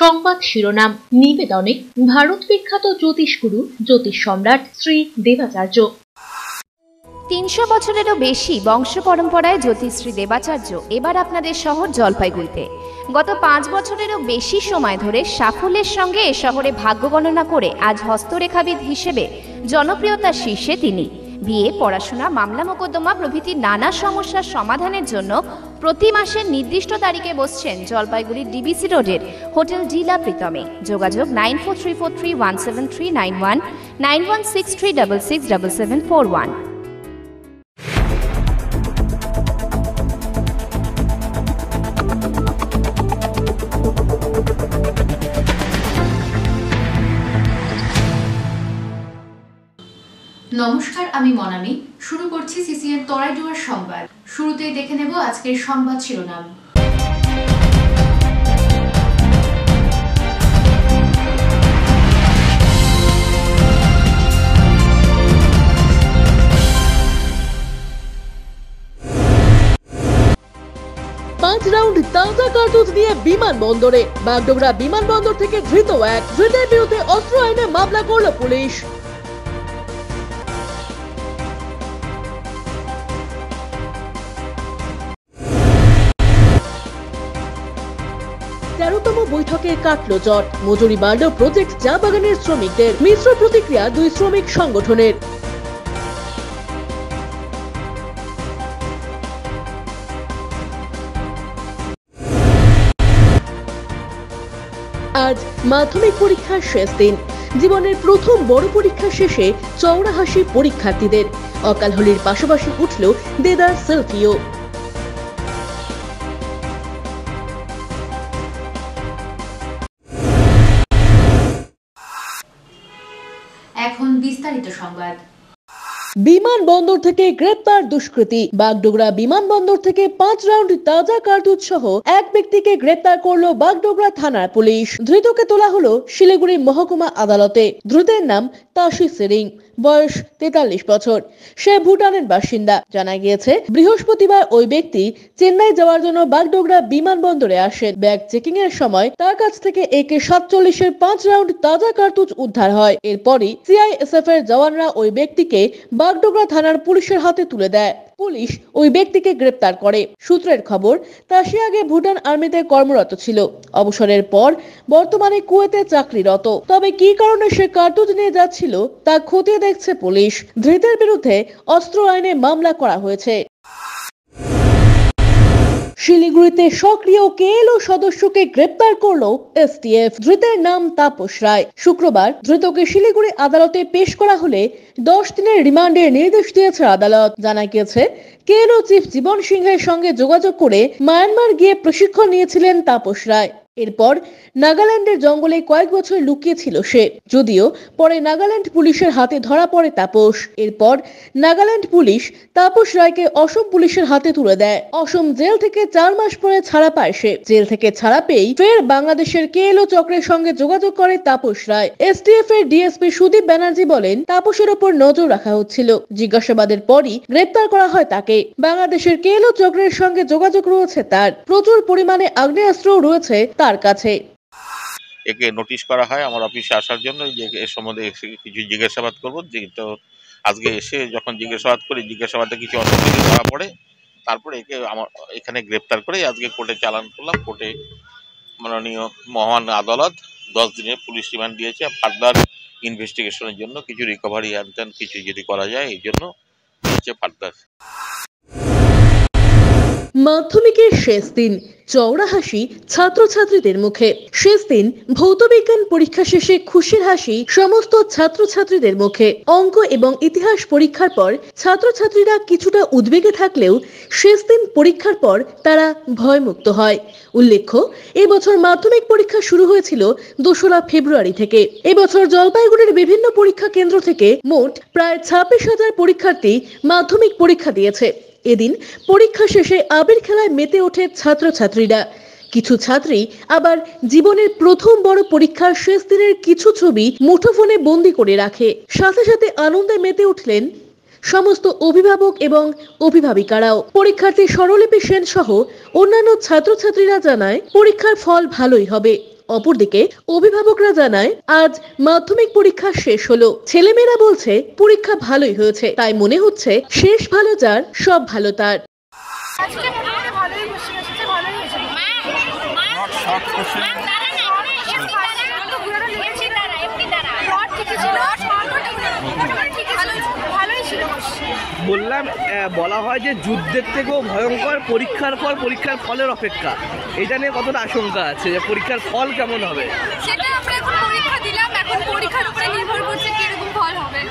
সংবাদ শিরোনাম নিবেদনে ভারত বিখ্যাত জ্যোতিষগুরু জ্যোতিষ সম্রাট শ্রী দেবাচার্য। ৩০০ বছরেরও বেশি বংশ পরম্পরায় জ্যোতিষশ্রী দেবাচার্য এবার আপনাদের শহর জলপাইগুড়িতে। গত ৫ বছরেরও বেশি সময় ধরে সাফল্যের সঙ্গে এ শহরে ভাগ্য গণনা করে আজ হস্তরেখাবিদ হিসেবে জনপ্রিয়তার শীর্ষে তিনি। বিয়ে, পড়াশোনা, মামলা মোকদ্দমা প্রভৃতি নানা সমস্যার সমাধানের জন্য প্রতি মাসের নির্দিষ্ট তারিখে বসছেন জলপাইগুড়ির ডিবিসি রোডের হোটেল ডিলা প্রীতমে। যোগাযোগ 9434317391, 9163667741। নমস্কার, আমি মনামি। শুরু করছি সিসিএন তরাইডুয়ার সংবাদ। শুরুতেই দেখে নেব আজকের সংবাদ শিরোনাম। পাঁচ রাউন্ড তাজা কার্তুজ নিয়ে বিমানবন্দরে। বাগডোগরা বিমানবন্দর থেকে ধৃত এক। ধৃতের বিরুদ্ধে অস্ত্র আইনে মামলা করল পুলিশ। তেরোতম বৈঠকে কাটল জট। মজুরি বাড়ল প্রজেক্ট চা বাগানের শ্রমিকদের। মিশ্র প্রতিক্রিয়া দুই শ্রমিক সংগঠনের। আজ মাধ্যমিক পরীক্ষার শেষ দিন। জীবনের প্রথম বড় পরীক্ষা শেষে চওড়া হাসি পরীক্ষার্থীদের। অকাল হোলির পাশাপাশি উঠল দেদার সেলফিও। এখন বিস্তারিত সংবাদ। বিমানবন্দর থেকে গ্রেপ্তার দুষ্কৃতী। বাগডোগরা বিমানবন্দর থেকে ৫ রাউন্ড তাজা কার্তুজ সহ এক ব্যক্তিকে গ্রেপ্তার করলো বাগডোগরা থানার পুলিশ। ধৃতকে তোলা হলো শিলিগুড়ি মহকুমা আদালতে। ধৃতের নাম তাশি সেরিং, বয়স ৪৩ বছর। সে ভুটানের বাসিন্দা। জানা গিয়েছে বৃহস্পতিবার ওই ব্যক্তি চেন্নাই যাওয়ার জন্য বাগডোগরা বিমানবন্দরে আসেন। ব্যাগ চেকিং এর সময় তার কাছ থেকে AK-47 এর ৫ রাউন্ড তাজা কার্তুজ উদ্ধার হয়। এরপরই CISF এর জওয়ানরা ওই ব্যক্তিকে বাগডোগরা থানার পুলিশের হাতে তুলে দেয়। পুলিশ ওই ব্যক্তিকে গ্রেপ্তার করে। সূত্রের খবর, তাশি আগে ভুটান আর্মিতে কর্মরত ছিল। অবসরের পর বর্তমানে কুয়েতে চাকরিরত। তবে কি কারণে সে কার্তুজ নিয়ে যাচ্ছিল তা খতিয়ে দেখছে পুলিশ। ধৃতের বিরুদ্ধে অস্ত্র আইনে মামলা করা হয়েছে। শিলিগুড়িতে সক্রিয় KLO সদস্যকে গ্রেপ্তার করলো STF। ধৃতের নাম তাপস রায়। শুক্রবার ধৃতকে শিলিগুড়ি আদালতে পেশ করা হলে 10 দিনের রিমান্ডের নির্দেশ দিয়েছে আদালত। জানা গিয়েছে KLO চিফ জীবন সিংহের সঙ্গে যোগাযোগ করে মায়ানমার গিয়ে প্রশিক্ষণ নিয়েছিলেন তাপস রায়। এরপর নাগাল্যান্ডের জঙ্গলে কয়েক বছর লুকিয়ে ছিল সে। যদিও পরে নাগাল্যান্ড পুলিশের হাতে ধরা পড়ে তাপস। এরপর নাগাল্যান্ড পুলিশ তাপস রায়কে অসম পুলিশের হাতে তুলে দেয়। অসম জেল থেকে 4 মাস পরে ছাড়া পায় সে। জেল থেকে ছাড়া পেয়েই ফের বাংলাদেশের KLO চক্রের সঙ্গে যোগাযোগ করে তাপস রায়। STF এর DSP সুদীপ ব্যানার্জি বলেন, তাপসের ওপর নজর রাখা হচ্ছিল। জিজ্ঞাসাবাদের পরই গ্রেপ্তার করা হয় তাকে। বাংলাদেশের KLO চক্রের সঙ্গে যোগাযোগ রয়েছে তার। প্রচুর পরিমাণে আগ্নেয়াস্ত্রও রয়েছে তার কাছে। একে নোটিশ করা হয় আমার অফিসে আসার জন্য, যে এর সম্বন্ধে কিছু জিজ্ঞাসাবাদ করবো। তো আজকে এসে যখন জিজ্ঞাসাবাদ করি, জিজ্ঞাসাবাদে কিছু অসুবিধা ধরা পড়ে। তারপরে একে আমার এখানে গ্রেপ্তার করে আজকে কোর্টে চালান করলাম। কোর্টে মাননীয় মহান আদালত 10 দিনের পুলিশ রিমান্ড দিয়েছে ফার্দার ইনভেস্টিগেশনের জন্য। কিছু রিকভারি হ্যান কিছু যদি করা যায় এই জন্য হচ্ছে ফার্দার। মাধ্যমিকের শেষ দিন, চওড়া হাসি ছাত্রছাত্রীদের মুখে। শেষ দিন ভৌতবিজ্ঞান পরীক্ষা শেষে খুশির হাসি সমস্ত ছাত্রছাত্রীদের মুখে। অঙ্ক এবং ইতিহাস পরীক্ষার পর ছাত্রছাত্রীরা কিছুটা উদ্বেগে থাকলেও শেষ দিন পরীক্ষার পর তারা ভয়মুক্ত হয়। উল্লেখ্য, এবছর মাধ্যমিক পরীক্ষা শুরু হয়েছিল 2রা ফেব্রুয়ারি থেকে। এবছর জলপাইগুড়ির বিভিন্ন পরীক্ষা কেন্দ্র থেকে মোট প্রায় 26,000 পরীক্ষার্থী মাধ্যমিক পরীক্ষা দিয়েছে। এদিন পরীক্ষা শেষে আবির খেলায় মেতে ওঠে ছাত্রছাত্রীরা। কিছু ছাত্রী আবার জীবনের প্রথম বড় পরীক্ষার শেষ দিনের কিছু ছবি মুঠোফোনে বন্দি করে রাখে। সাথে সাথে আনন্দে মেতে উঠলেন সমস্ত অভিভাবক এবং অভিভাবিকারাও। পরীক্ষার্থী স্বরলিপি সেন সহ অন্যান্য ছাত্রছাত্রীরা জানায় পরীক্ষার ফল ভালোই হবে। অপরদিকে অভিভাবকরা জানায় আজ মাধ্যমিক পরীক্ষা শেষ হলো। ছেলেমেয়েরা বলছে পরীক্ষা ভালোই হয়েছে, তাই মনে হচ্ছে শেষ ভালো যার সব ভালো তার। বললাম বলা হয় যে যুদ্ধের থেকেও ভয়ঙ্কর পরীক্ষার পর পরীক্ষার ফলের অপেক্ষা। এটা নিয়ে কতটা আশঙ্কা আছে যে পরীক্ষার ফল কেমন হবে? সেটা আমরা এখন পরীক্ষা দিলাম, এখন পরীক্ষার উপরে নির্ভর করছে কিরকম ফল হবে।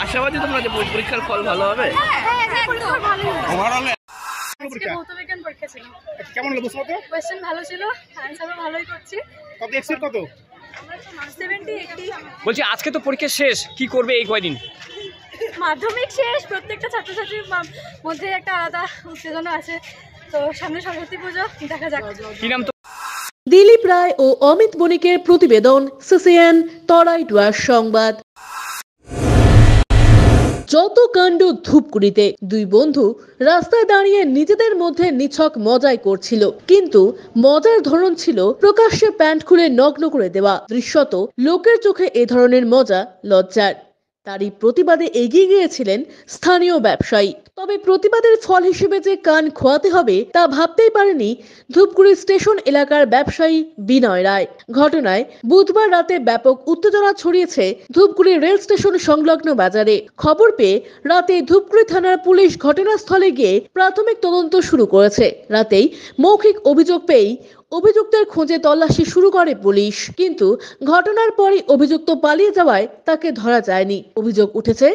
আশাবাদী তোমরা যে পরীক্ষার ফল ভালো হবে? আজকে ভৌতবিজ্ঞান পরীক্ষা ছিল। কেমন হলো প্রশ্ন? কোশ্চেন ভালো ছিল, অ্যানসারও ভালোই করছি। কত এক্সিট কত? 70 80। বলছি আজকে তো পরীক্ষা শেষ, কি করবে এই কয়দিন? মাধ্যমিক শেষ, প্রত্যেকটা ছাত্রছাত্রীর মধ্যে একটা আলাদা উত্তেজনা আছে। তো সামনে সরস্বতী পুজো, দেখা যাক। কি নাম? দিলীপ রায় ও অমিত বণিকের প্রতিবেদন, সিসিএন তরাই ডুয়ার্স সংবাদ। যত কাণ্ড ধূপগুড়িতে, দুই বন্ধু রাস্তায় দাঁড়িয়ে নিজেদের মধ্যে নিছক মজাই করছিল, কিন্তু মজার ধরন ছিল প্রকাশ্যে প্যান্ট খুলে নগ্ন করে দেওয়া। দৃশ্যত লোকের চোখে এ ধরনের মজা লজ্জার। তারই প্রতিবাদে এগিয়ে গিয়েছিলেন স্থানীয় ব্যবসায়ী। তবে প্রতিবাদের ফল হিসেবে যে কান খোয়াতে হবে তা ভাবতেই পারেনি ধূপগুড়ি স্টেশন এলাকার ব্যবসায়ী বিনয় রায়। ঘটনায় বুধবার রাতে ব্যাপক উত্তেজনা ছড়িয়েছে ধূপগুড়ি রেল স্টেশন সংলগ্ন বাজারে। খবর পেয়ে রাতে ধূপগুড়ি থানার পুলিশ ঘটনাস্থলে গিয়ে প্রাথমিক তদন্ত শুরু করেছে। রাতেই মৌখিক অভিযোগ পেয়েই অভিযুক্তের খোঁজে তল্লাশি শুরু করে পুলিশ, কিন্তু ঘটনার পরই অভিযুক্ত পালিয়ে যাওয়ায় তাকে ধরা যায়নি। অভিযোগ উঠেছে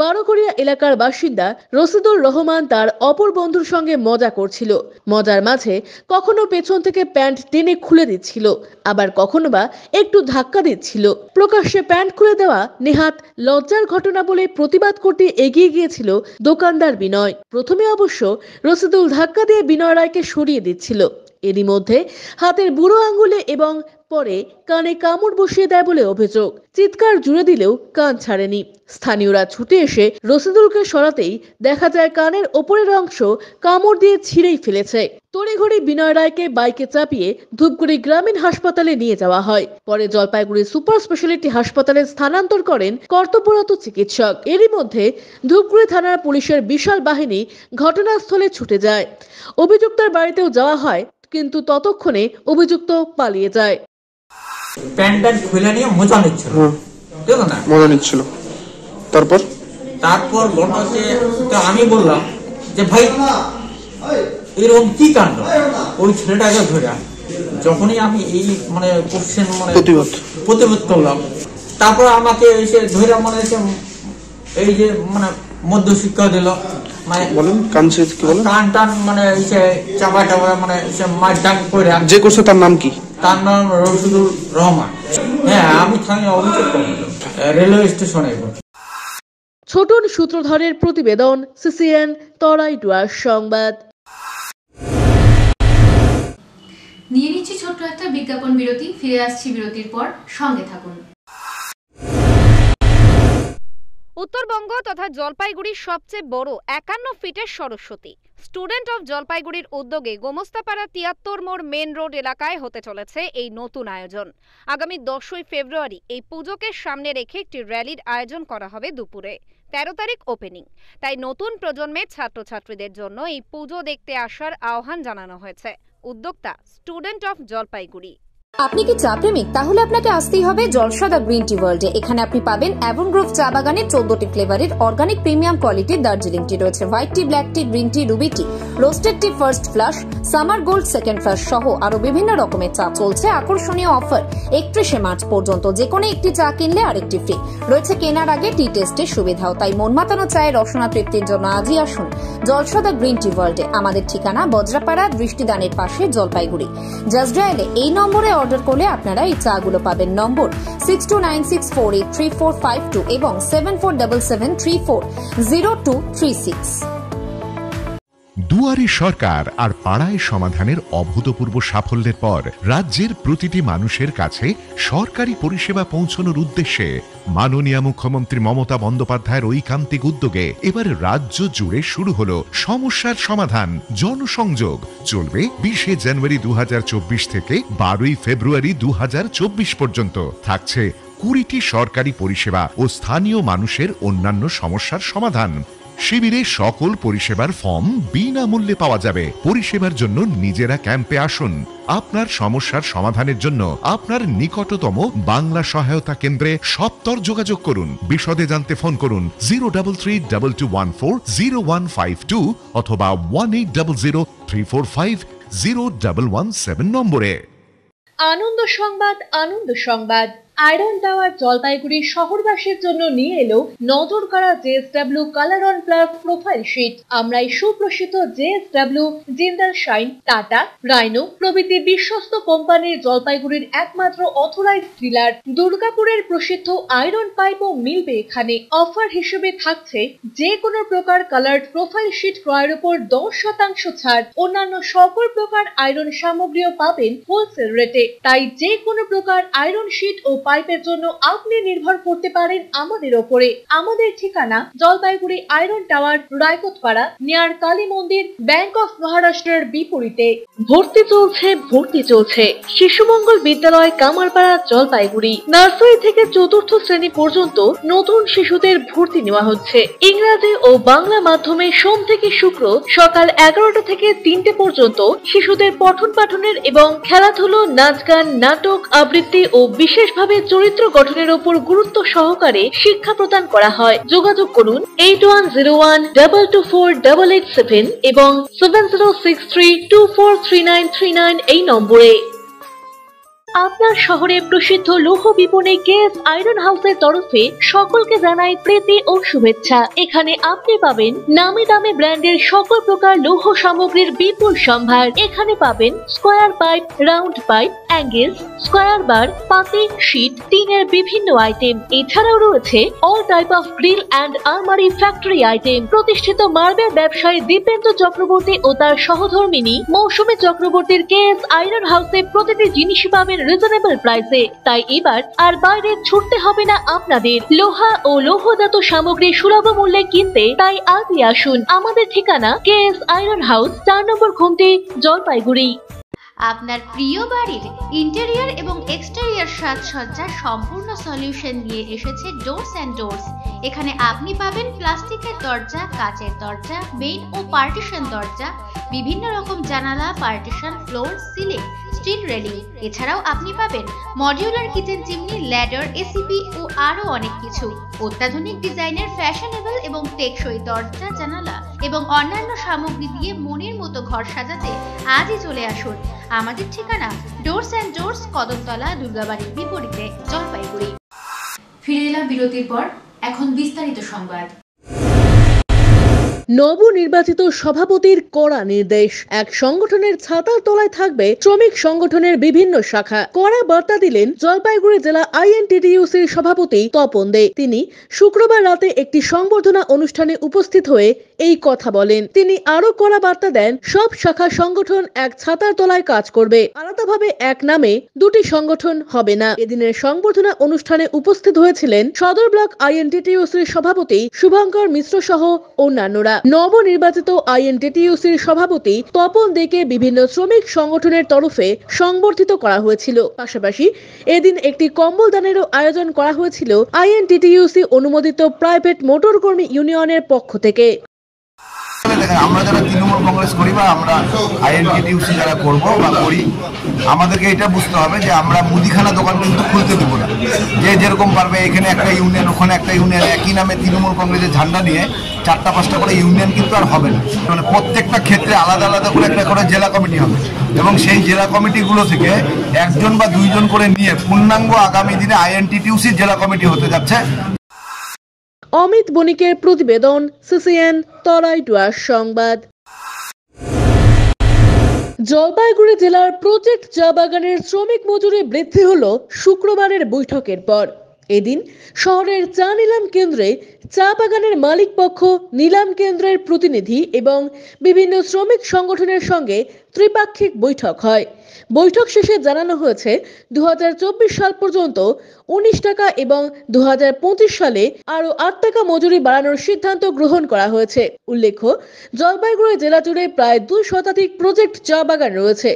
বারোঘরিয়া এলাকার বাসিন্দা রশিদুর রহমান তার অপর বন্ধুর সঙ্গে মজা করছিল। মজার মাঝে কখনো পেছন থেকে প্যান্ট টেনে খুলে দিচ্ছিল, আবার কখনো বা একটু ধাক্কা দিচ্ছিল। প্রকাশ্যে প্যান্ট খুলে দেওয়া নেহাত লজ্জার ঘটনা বলে প্রতিবাদ করতে এগিয়ে গিয়েছিল দোকানদার বিনয়। প্রথমে অবশ্য রশিদুল ধাক্কা দিয়ে বিনয় রায়কে সরিয়ে দিচ্ছিল। এরই মধ্যে হাতের বুড়ো আঙ্গুলে এবং পরে কানে কামড় বসিয়ে দেয় বলে অভিযোগ। চিৎকার জুড়ে দিলেও কান ছাড়েনি। স্থানীয়রা ছুটে এসে রশিদুলকে সরাতেই দেখা যায় কানের ওপরের অংশ কামড় দিয়ে ছিঁড়েই ফেলেছে। তড়িঘড়ি বিনয় রায়কে বাইকে চাপিয়ে ধূপগুড়ি গ্রামীণ হাসপাতালে নিয়ে যাওয়া হয়। পরে জলপাইগুড়ি সুপার স্পেশালিটি হাসপাতালে স্থানান্তর করেন কর্তব্যরত চিকিৎসক। এরই মধ্যে ধূপগুড়ি থানার পুলিশের বিশাল বাহিনী ঘটনাস্থলে ছুটে যায়। অভিযুক্তের বাড়িতেও যাওয়া হয়, কিন্তু ততক্ষণে অভিযুক্ত পালিয়ে যায়। প্যান্ট খুলে নিয়ে মজা নিচ্ছিল, ঠিক না? মজা নিচ্ছিল। তারপর ঘটনা হচ্ছে, তো আমি বললাম যে ভাই এরকম কি কাণ্ড। ওই ছেলেটাকে ধরে যখনই আমি এই মানে কোশ্চেন মানে প্রতিবাদ করলাম, তারপর আমাকে এসে ধরে মানে এই যে মানে মধ্যশিক্ষা দিল, মানে বলেন কান টান মানে চাপা চাপা মানে মার ডাক করে। যে করছে তার নাম কি? তার নাম রশিদুর রহমান। হ্যাঁ, আমি থানায় অভিযোগ করব রেলওয়ে স্টেশনে। ছোটন সূত্রধরের প্রতিবেদন, সিসিএন তরাই ডুয়ার্স সংবাদ। নিয়ে নিচ্ছি ছোট্ট একটা বিজ্ঞাপন বিরতি, ফিরে আসছি বিরতির পর, সঙ্গে থাকুন। উত্তরবঙ্গ তথা জলপাইগুড়ির সবচেয়ে বড় 51 ফিটের সরস্বতী স্টুডেন্ট অফ জলপাইগুড়ির উদ্যোগে গোমস্তাপাড়া 73 মোড় মেন রোড এলাকায় হতে চলেছে এই নতুন আয়োজন। আগামী 10ই ফেব্রুয়ারি এই পুজোকে সামনে রেখে একটি র্যালির আয়োজন করা হবে দুপুরে। 13 তারিখ ওপেনিং। তাই নতুন প্রজন্মের ছাত্রছাত্রীদের জন্য এই পুজো দেখতে আসার আহ্বান জানানো হয়েছে। উদ্যোক্তা স্টুডেন্ট অফ জলপাইগুড়ি। আপনি কি চা প্রেমিক? তাহলে আপনাকে আসতেই হবে জলসাদা গ্রিন টি ওয়ার্ল্ডে। এখানে আপনি পাবেন অ্যাভনগ্রোভ চা বাগানের 14টি ফ্লেভারের অর্গানিক প্রিমিয়াম কোয়ালিটির দার্জিলিং টি রয়েছে, white tea, black tea, green tea, ruby tea, roasted tea first flush, summer gold second flush সহ আরো বিভিন্ন রকমের চা। চলছে আকর্ষণীয় অফার 31শে মার্চ পর্যন্ত। যে কোনো একটি চা কিনলে আরেকটি ফ্রি রয়েছে। কেনার আগে টি টেস্টের সুবিধাও। তাই মন মাতানো চায়ের রসনা তৃপ্তির জন্য আজই আসুন জলসাদা গ্রিন টি ওয়ার্ল্ডে। আমাদের ঠিকানা বজ্রাপাড়া দৃষ্টিদানের পাশে, জলপাইগুড়ি। জাস্ট ডায়ালে এই নম্বরে অর্ডার করলে আপনারা এই চাগুলো পাবেন। নম্বর 6296483452 এবং 7477340236। দুয়ারে সরকার আর পাড়ায় সমাধানের অভূতপূর্ব সাফল্যের পর রাজ্যের প্রতিটি মানুষের কাছে সরকারি পরিষেবা পৌঁছানোর উদ্দেশ্যে মাননীয় মুখ্যমন্ত্রী মমতা বন্দ্যোপাধ্যায়ের ঐকান্তিক উদ্যোগে এবার রাজ্য জুড়ে শুরু হলো সমস্যার সমাধান জনসংযোগ। চলবে 20শে জানুয়ারি 2024 থেকে 12ই ফেব্রুয়ারি 2024 পর্যন্ত। থাকছে 20টি সরকারি পরিষেবা ও স্থানীয় মানুষের অন্যান্য সমস্যার সমাধান। শিবিরে সকল পরিষেবার ফর্ম বিনামূল্যে পাওয়া যাবে। পরিষেবার জন্য নিজেরা ক্যাম্পে আসুন। আপনার সমস্যার সমাধানের জন্য আপনার নিকটতম বাংলা সহায়তা কেন্দ্রে সত্বর যোগাযোগ করুন। বিশদে জানতে ফোন করুন 03322140152 অথবা 180034501117 নম্বরে। আনন্দ সংবাদ, আনন্দ সংবাদ। আয়রন টাওয়ার জলপাইগুড়ি শহরবাসীর জন্য নিয়ে এলো নজর কাড়া JSW colour on plus profile sheet. আমরাই সুপ্রসিদ্ধ JSW, Jindal Shine, Tata, Rhino প্রভৃতি বিশ্বস্ত কোম্পানির জলপাইগুড়ির একমাত্র অথরাইজড ডিলার। দুর্গাপুরের প্রসিদ্ধ আয়রন পাইপও মিলবে এখানে। অফার হিসেবে থাকছে যে কোনো প্রকার কালার্ড প্রোফাইল শিট ক্রয়ের উপর 10% ছাড়। অন্যান্য সকল প্রকার আয়রন সামগ্রীও পাবেন হোলসেল রেটে। তাই যে কোনো প্রকার আয়রন শিট ও পাইপের জন্য আপনি নির্ভর করতে পারেন আমাদের ওপরে। আমাদের ঠিকানা Jalpaiguri iron tower, Raikotpara, near Kali Mandir, bank of মহারাষ্ট্রের বিপরীতে। ভর্তি চলছে শিশুমঙ্গল বিদ্যালয়, কামারপাড়া, জলপাইগুড়ি। নার্সারি থেকে 4র্থ শ্রেণী পর্যন্ত নতুন শিশুদের ভর্তি নেওয়া হচ্ছে। ইংরাজি ও বাংলা মাধ্যমে সোম থেকে শুক্র সকাল 11টা থেকে 3টে পর্যন্ত শিশুদের পঠন পাঠনের এবং খেলাধুলো, নাচ গান, নাটক, আবৃত্তি ও বিশেষভাবে চরিত্র গঠনের উপর গুরুত্ব সহকারে শিক্ষা প্রদান করা হয়। যোগাযোগ করুন 8101224887 এবং 7063243939 এই নম্বরে। আপনার শহরে প্রসিদ্ধ লৌহ বিপণী KS আয়রন হাউসের তরফে সকলকে জানাই প্রীতি ও শুভেচ্ছা। এখানে আপনি পাবেন নামি দামি ব্র্যান্ডের সকল প্রকার লৌহ সামগ্রীর বিপুল সম্ভার। এখানে পাবেন square pipe, round pipe, angle, square bar, পাতি, শীট, টিনের বিভিন্ন আইটেম। এছাড়াও রয়েছে all type of grill and আলমারি ফ্যাক্টরি আইটেম। প্রতিষ্ঠিত মার্বেল ব্যবসায়ী দীপেন্দ্র চক্রবর্তী ও তার সহধর্মিনী মৌসুমী চক্রবর্তীর KS আয়রন হাউসে প্রতিটি জিনিসই পাবেন রিজনেবল প্রাইসে। তাই এবার আর বাইরে ছুটতে হবে না আপনাদের। লোহা ও লৌহজাত সামগ্রী সুলভ মূল্যে কিনতে তাই আজই আসুন। আমাদের ঠিকানা KS আয়রন হাউস, 4 নম্বর ঘুমটি, জলপাইগুড়ি। আপনার প্রিয় বাড়ির ইন্টেরিয়র এবং এক্সটেরিয়র সাজসজ্জার সম্পূর্ণ সলিউশন নিয়ে এসেছে ডোরস অ্যান্ড ডোরস। এখানে আপনি পাবেন প্লাস্টিকের দরজা, কাচের দরজা, মেইন ও পার্টিশন দরজা, বিভিন্ন রকম জানালা, partition, floor, ceiling, steel railing. এছাড়াও আপনি পাবেন modular kitchen chimney, ladder, ACP ও আরো অনেক কিছু। অত্যাধুনিক ডিজাইনের ফ্যাশনেবল এবং টেকসই দরজা, জানালা এবং অন্যান্য সামগ্রী দিয়ে মনের মতো ঘর সাজাতে আজই চলে আসুন। আমাদের ঠিকানা ডোরস অ্যান্ড ডোরস, কদমতলা, দুর্গাবাড়ির বিপরীতে, জলপাইগুড়ি। ফিরে এলাম বিরতির পর। এখন বিস্তারিত সংবাদ। নবনির্বাচিত সভাপতির কড়া নির্দেশ। এক সংগঠনের ছাতার তলায় থাকবে শ্রমিক সংগঠনের বিভিন্ন শাখা। কড়া বার্তা দিলেন জলপাইগুড়ি জেলা INTTUCর সভাপতি তপন দে। তিনি শুক্রবার রাতে একটি সংবর্ধনা অনুষ্ঠানে উপস্থিত হয়ে এই কথা বলেন। তিনি আরো কড়া বার্তা দেন, সব শাখা সংগঠন এক ছাতার তলায় কাজ করবে। আলাদাভাবে এক নামে দুটি সংগঠন হবে না। এদিনের সংবর্ধনা অনুষ্ঠানে উপস্থিত হয়েছিলেন সদর ব্লক INTTUCর সভাপতি শুভঙ্কর মিশ্র সহ অন্যান্যরা। নবনির্বাচিত INTTUCর সভাপতি তপন দেকে বিভিন্ন শ্রমিক সংগঠনের তরফে সংবর্ধিত করা হয়েছিল। পাশাপাশি এদিন একটি কম্বল দানেরও আয়োজন করা হয়েছিল INTTUC অনুমোদিত প্রাইভেট মোটর কর্মী ইউনিয়নের পক্ষ থেকে। আমরা যারা তৃণমূল কংগ্রেস করি বা আমরা INTTUC যারা করবো বা করি, আমাদেরকে এটা বুঝতে হবে যে আমরা মুদিখানা দোকান কিন্তু খুলতে দেব না। যে যেরকম পারবে, এখানে একটা ইউনিয়ন, ওখানে একটা ইউনিয়ন, একই নামে তৃণমূল কংগ্রেসের ঝান্ডা নিয়ে 4টা-5টা করে ইউনিয়ন কিন্তু আর হবে না। মানে প্রত্যেকটা ক্ষেত্রে আলাদা আলাদা করে একটা করে জেলা কমিটি হবে এবং সেই জেলা কমিটিগুলো থেকে 1জন বা 2জন করে নিয়ে পূর্ণাঙ্গ আগামী দিনে INTTUC জেলা কমিটি হতে যাচ্ছে। অমিত বণিকের প্রতিবেদন, CCN তরাইডুয়ার সংবাদ। জলপাইগুড়ি জেলার প্রজেক্ট চা বাগানের শ্রমিক মজুরি বৃদ্ধি হলো শুক্রবারের বৈঠকের পর। এদিন শহরের চা নিলাম কেন্দ্রে চা বাগানের মালিক পক্ষ, নিলাম কেন্দ্রের প্রতিনিধি এবং বিভিন্ন শ্রমিক সংগঠনের সঙ্গে ত্রিপাক্ষিক বৈঠক হয়। বৈঠক শেষে জানানো হয়েছে 2024 সাল পর্যন্ত 19 টাকা এবং 2025 সালে আরও 8 টাকা মজুরি বাড়ানোর সিদ্ধান্ত গ্রহণ করা হয়েছে। উল্লেখ্য, জলপাইগুড়ি জেলা জুড়ে প্রায় 2 শতাধিক প্রজেক্ট চা বাগান রয়েছে।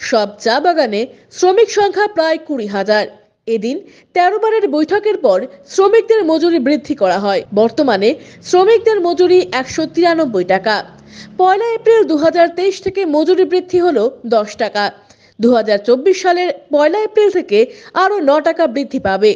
সব চা বাগানে শ্রমিক সংখ্যা প্রায় 20,000। এদিন 13 বারের বৈঠকের পর শ্রমিকদের মজুরি বৃদ্ধি করা হয়। বর্তমানে শ্রমিকদের মজুরি 193 টাকা। 1 এপ্রিল 2023 থেকে মজুরি বৃদ্ধি হলো 10 টাকা। 2024 সালের 1 এপ্রিল থেকে আরও 9 টাকা বৃদ্ধি পাবে।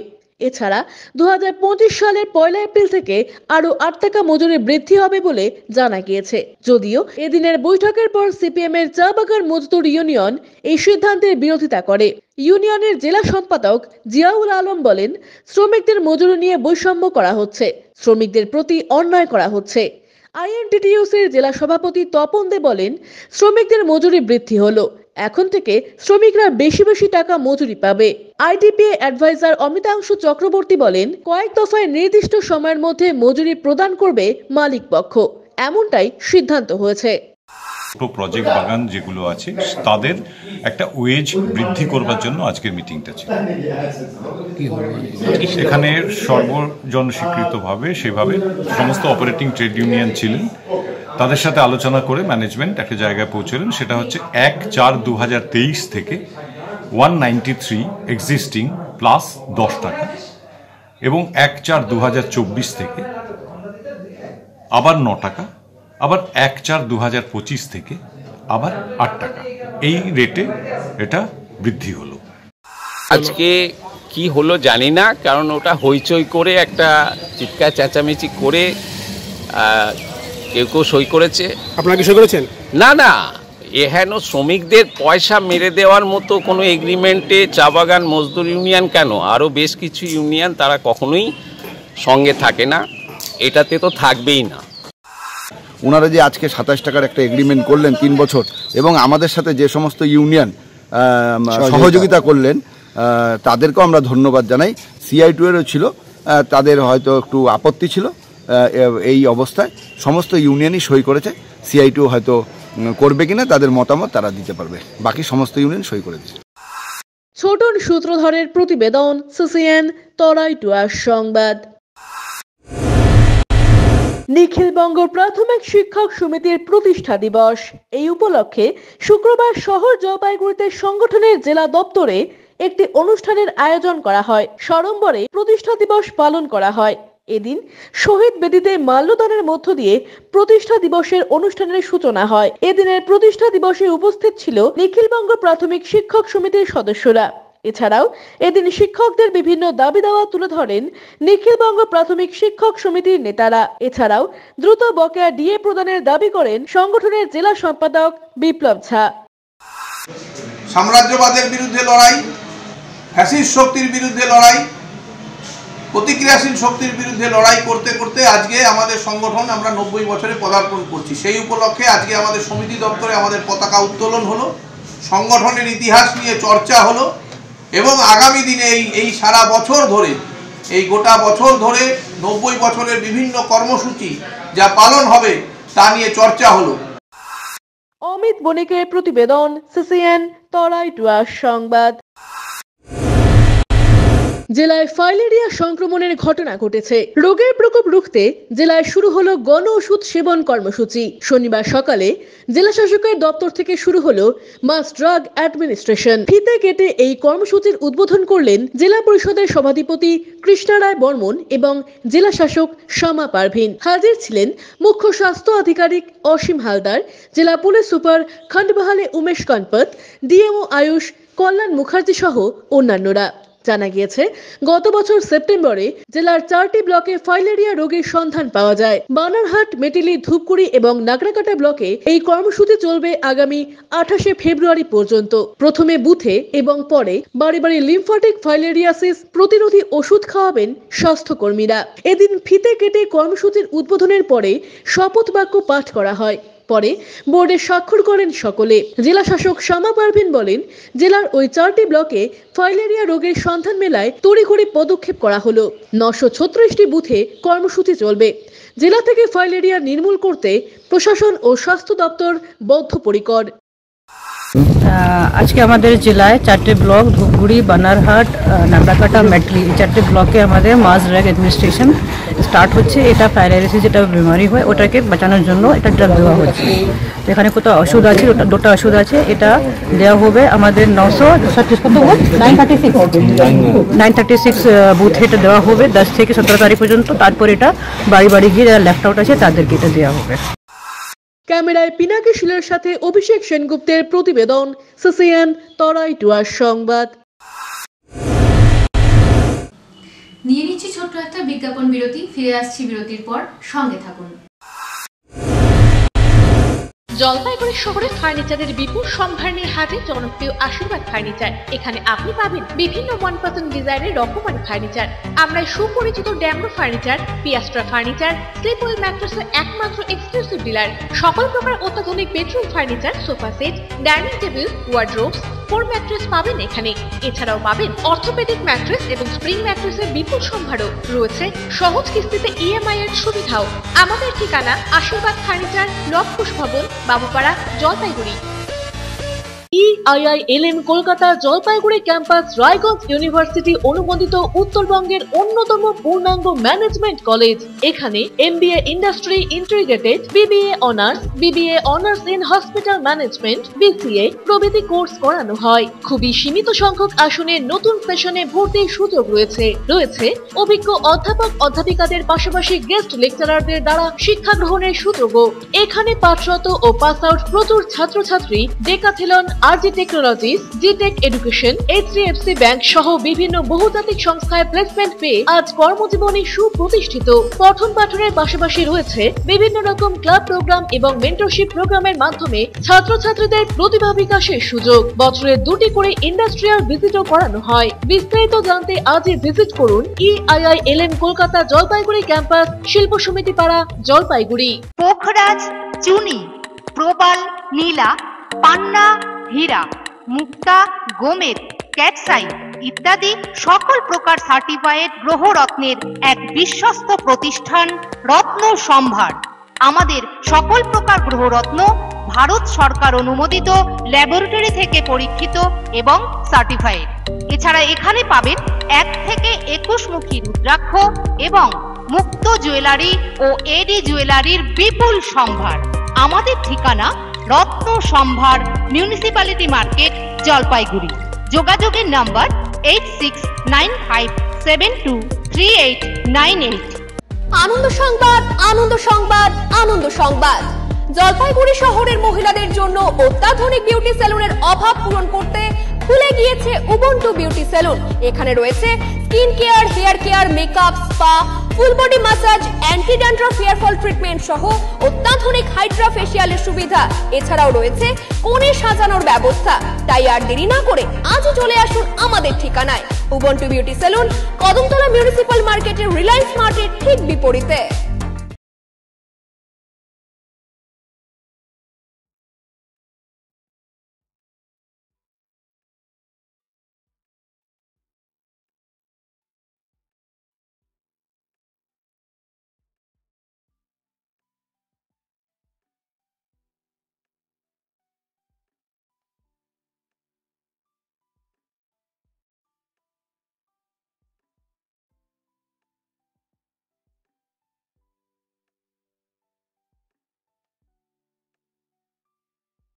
এছাড়া 2025 সালের 1 এপ্রিল থেকে আরও 8 টাকা মজুরি বৃদ্ধি হবে বলে জানা গিয়েছে। যদিও এদিনের বৈঠকের পর সিপিএম এর চা বাগান মজদুর ইউনিয়ন এই সিদ্ধান্তের বিরোধিতা করে। ইউনিয়নের জেলা সম্পাদক জিয়াউল আলম বলেন, শ্রমিকদের মজুরি নিয়ে বৈষম্য করা হচ্ছে, শ্রমিকদের প্রতি অন্যায় করা হচ্ছে। আইএনটিটিইউসির জেলা সভাপতি তপন দে বলেন, শ্রমিকদের মজুরি বৃদ্ধি হলো, এখন থেকে শ্রমিকরা বেশি বেশি টাকা মজুরি পাবে। আইডিপিএ অ্যাডভাইজার অমিতাংশু চক্রবর্তী বলেন, কয়েক দফায় নির্দিষ্ট সময়ের মধ্যে মজুরি প্রদান করবে মালিক পক্ষ, এমনটাই সিদ্ধান্ত হয়েছে। প্রজেক্ট বাগান যেগুলো আছে তাদের একটা ওয়েজ বৃদ্ধি করবার জন্য আজকের মিটিংটা ছিল। এখানে সর্বজনস্বীকৃতভাবে সেভাবে সমস্ত অপারেটিং ট্রেড ইউনিয়ন ছিলেন, তাদের সাথে আলোচনা করে ম্যানেজমেন্ট একটা জায়গায় পৌঁছলেন। সেটা হচ্ছে 1/4/2023 থেকে 193 এক্সিস্টিং প্লাস 10 টাকা এবং 1/4/2024 থেকে আবার 9 টাকা, আবার 1/4/2025 থেকে আবার 8 টাকা, এই রেটে এটা বৃদ্ধি হলো। আজকে কি হলো জানি না, কারণ ওটা হইচই করে একটা চিৎকার চেঁচামেচি করে কেউ কেউ সই করেছে। আপনারা কি সই করেছেন? না না, এহেন শ্রমিকদের পয়সা মেরে দেওয়ার মতো কোনো এগ্রিমেন্টে চা বাগান মজদুর ইউনিয়ন কেন, আরও বেশ কিছু ইউনিয়ন তারা কখনোই সঙ্গে থাকে না, এটাতে তো থাকবেই না। ওনারা যে আজকে 27 টাকার একটা এগ্রিমেন্ট করলেন 3 বছর, এবং আমাদের সাথে যে সমস্ত ইউনিয়ন সহযোগিতা করলেন তাদেরকেও আমরা ধন্যবাদ জানাই। CI2 এরও ছিল, তাদের হয়তো একটু আপত্তি ছিল এই অবস্থায়, সমস্ত ইউনিয়নই সই করেছে। CI2 হয়তো করবে কিনা তাদের মতামত তারা দিতে পারবে, বাকি সমস্ত ইউনিয়ন সই করে দিচ্ছে। ছোটন সূত্রধরের প্রতিবেদন, CCN তরাইটুয়া সংবাদ। নিখিলবঙ্গ প্রাথমিক শিক্ষক সমিতির প্রতিষ্ঠা দিবস, এই উপলক্ষে শুক্রবার শহর জলপাইগুড়িতে সংগঠনের জেলা দপ্তরে একটি অনুষ্ঠানের আয়োজন করা হয়। সড়ম্বরে প্রতিষ্ঠা দিবস পালন করা হয়। এদিন শহীদ বেদিতে মাল্যদানের মধ্য দিয়ে প্রতিষ্ঠা দিবসের অনুষ্ঠানের সূচনা হয়। এদিনের প্রতিষ্ঠা দিবসে উপস্থিত ছিল নিখিলবঙ্গ প্রাথমিক শিক্ষক সমিতির সদস্যরা। এছাড়াও এদিন শিক্ষকদের বিভিন্ন দাবি দাওয়া তুলে ধরেন নিখিলবঙ্গ প্রাথমিক শিক্ষক সমিতির নেতারা। এছাড়াও দ্রুত বকেয়া ডিএ প্রদানের দাবি করেন সংগঠনের জেলা সম্পাদক বিপ্লব ঝা। সাম্রাজ্যবাদের বিরুদ্ধে লড়াই, ফ্যাসিস্ট শক্তির বিরুদ্ধে লড়াই, প্রতিক্রিয়াশীল শক্তির বিরুদ্ধে লড়াই করতে করতে আজকে আমাদের সংগঠন আমরা 90 বছরে পদার্পণ করছি। সেই উপলক্ষে আজকে আমাদের সমিতি দপ্তরে আমাদের পতাকা উত্তোলন হলো, সংগঠনের ইতিহাস নিয়ে চর্চা হলো এবং আগামী দিনে এই সারা বছর ধরে, এই গোটা বছর ধরে 90 বছরের বিভিন্ন কর্মসূচি যা পালন হবে তা নিয়ে চর্চা হলো। অমিত বণিকের প্রতিবেদন, CCN তরাইটুয়া সংবাদ। জেলায় ফাইলেরিয়া সংক্রমণের ঘটনা ঘটেছে। রোগের প্রকোপ রুখতে জেলায় শুরু হলো গণ ওষুধ সেবন কর্মসূচি। শনিবার সকালে জেলা শাসকের দপ্তর থেকে শুরু হলো মাস ড্রাগ অ্যাডমিনিস্ট্রেশন। ফিতে কেটে এই কর্মসূচির উদ্বোধন করলেন জেলা পরিষদের সভাধিপতি কৃষ্ণা রায় বর্মন এবং জেলা শাসক শ্যামা পারভিন। হাজির ছিলেন মুখ্য স্বাস্থ্য আধিকারিক অসীম হালদার, জেলা police super Khandbahale Umesh Kanpat, DMO Ayush Kalyan Mukherjee সহ অন্যান্যরা। জানা গিয়েছে, গত বছর সেপ্টেম্বরে জেলার 4টি ব্লকে ফাইলেরিয়া রোগের সন্ধান পাওয়া যায়। বানারহাট, মেটিলি, ধূপগুড়ি এবং নাগরাকাটা ব্লকে এই কর্মসূচি চলবে আগামী 28শে ফেব্রুয়ারি পর্যন্ত। প্রথমে বুথে এবং পরে বাড়ি বাড়ি লিম্ফাটিক ফাইলেরিয়াসিস প্রতিরোধী ওষুধ খাওয়াবেন স্বাস্থ্যকর্মীরা। এদিন ফিতে কেটে কর্মসূচির উদ্বোধনের পরে শপথ বাক্য পাঠ করা হয়। পরে বোর্ডে স্বাক্ষর করেন সকলে। জেলা শাসক শামা পারভিন বলেন, জেলার ওই 4টি ব্লকে ফাইলেরিয়া রোগের সন্ধান মেলায় তড়িঘড়ি পদক্ষেপ করা হলো। 936টি বুথে কর্মসূচি চলবে। জেলা থেকে ফাইলেরিয়া নির্মূল করতে প্রশাসন ও স্বাস্থ্য দপ্তর বদ্ধপরিকর। আজকে আমাদের জেলায় 4টে ব্লক ধূপগুড়ি, বানারহাট, নান্দাকাটা, মেটলি, এই 4টে ব্লকে আমাদের মাস ড্রাগ অ্যাডমিনিস্ট্রেশন স্টার্ট হচ্ছে। এটা ফাইলেরিয়াসিস যেটা বিমারি হয় ওটাকে বাঁচানোর জন্য এটা ড্রাগ দেওয়া হচ্ছে। তো এখানে কত ওষুধ আছে, দুটো ওষুধ আছে, এটা দেওয়া হবে আমাদের 936 বুথে এটা দেওয়া হবে 10 থেকে 17 তারিখ পর্যন্ত। তারপর এটা বাড়ি বাড়ি গিয়ে যারা লেফট আউট আছে তাদেরকে এটা দেওয়া হবে। ক্যামেরায় পিনাকি শিলের সাথে অভিষেক সেনগুপ্তের প্রতিবেদন, সিসিএন তরাই টুয়ার সংবাদ। নিয়ে নিচ্ছি ছোট্ট একটা বিজ্ঞাপন বিরতি, ফিরে আসছি বিরতির পর, সঙ্গে থাকুন। জলপাইগুড়ি শহরে ফার্নিচারের বিপুল সম্ভার নিয়ে হাজির জনপ্রিয় আশীর্বাদ ফার্নিচার। এখানে আপনি পাবেন বিভিন্ন মনপসন্দ ডিজাইনের রকমারি ফার্নিচার। আমরা সুপরিচিত Damro furniture, Piastra furniture, Sleepwell ম্যাট্রেসের একমাত্র এক্সক্লুসিভ ডিলার। সকল প্রকার অত্যাধুনিক bedroom furniture, sofa set, dining table, wardrobes, four mattress পাবেন এখানে। এছাড়াও পাবেন অর্থোপেডিক ম্যাট্রেস এবং স্প্রিং ম্যাট্রেসের বিপুল সম্ভারও রয়েছে। সহজ কিস্তিতে ইএমআই এর সুবিধাও। আমাদের ঠিকানা আশীর্বাদ ফার্নিচার, লবকুশ ভবন, Babupara, Jalpaiguri. EIILM Kolkata Jalpaiguri campus Raiganj university অনুমোদিত উত্তরবঙ্গের অন্যতম পূর্ণাঙ্গ ম্যানেজমেন্ট কলেজ। এখানে MBA industry integrated, BBA honours, BBA honours in hospital management, BCA প্রভৃতি কোর্স করানো হয়। খুবই সীমিত সংখ্যক আসনে নতুন সেশনে ভর্তির সুযোগ রয়েছে। অভিজ্ঞ অধ্যাপক অধ্যাপিকাদের পাশাপাশি গেস্ট লেকচারারদের দ্বারা শিক্ষা গ্রহণের সুযোগও। এখানে পাঠরত ও পাস আউট প্রচুর ছাত্রছাত্রী ডেকাথেলন, RG টেকনোলজিস, জিটেক এডুকেশন, HDFC ব্যাংক সহ বিভিন্ন বহুজাতিক সংস্থায় প্লেসমেন্ট পেয়ে আজ কর্মজীবনে সুপ্রতিষ্ঠিত। পঠন পাঠনের পাশাপাশি রয়েছে বিভিন্ন রকম ক্লাব প্রোগ্রাম এবং মেন্টরশিপ প্রোগ্রামের মাধ্যমে ছাত্রছাত্রীদের প্রতিভা বিকাশের সুযোগ। বছরে 2টি করে ইন্ডাস্ট্রিয়াল ভিজিটও করানো হয়। বিস্তারিত জানতে আজই ভিজিট করুন EIILM কলকাতা জলপাইগুড়ি ক্যাম্পাস, শিল্প সমিতি পাড়া, জলপাইগুড়ি। পোখরাজ, চুনি, প্রবাল, নীলা, পান্না, হীরা, মুক্তা, গোমেদ, ক্যাটসাই ইত্যাদি সকল প্রকার সার্টিফাইড গ্রহরত্নের এক বিশ্বস্ত প্রতিষ্ঠান রত্ন সম্ভার। আমাদের সকল প্রকার গ্রহরত্ন ভারত সরকার অনুমোদিত ল্যাবরেটরি থেকে পরীক্ষিত এবং সার্টিফাইড। এছাড়া এখানে পাবেন 1 থেকে 21 মুখী রুদ্রাক্ষ এবং মুক্ত জুয়েলারি ও এডি জুয়েলারির বিপুল সম্ভার। আমাদের ঠিকানা রত্ন সম্ভার, মিউনিসিপ্যালিটি মার্কেট, জলপাইগুড়ি। যোগাযোগের নাম্বার 8695723898। আনন্দ সংবাদ, আনন্দ সংবাদ, আনন্দ সংবাদ। জলপাইগুড়ি শহরের মহিলাদের জন্য অত্যাধুনিক বিউটি সেলুনের অভাব পূরণ করতে খুলে গিয়েছে উবুন্টু বিউটি সেলুন। এখানে রয়েছে skin care, hair care, makeup, spa, full body massage, anti dandruff hair fall treatment সহ অত্যাধুনিক হাইড্রা ফেশিয়ালের সুবিধা। এছাড়াও রয়েছে কোণে সাজানোর ব্যবস্থা। তাই আর দেরি না করে আজই চলে আসুন আমাদের ঠিকানায়। Ubuntu beauty salon, Kadamtala municipal মার্কেটের রিলায়েন্স মার্টের ঠিক বিপরীতে।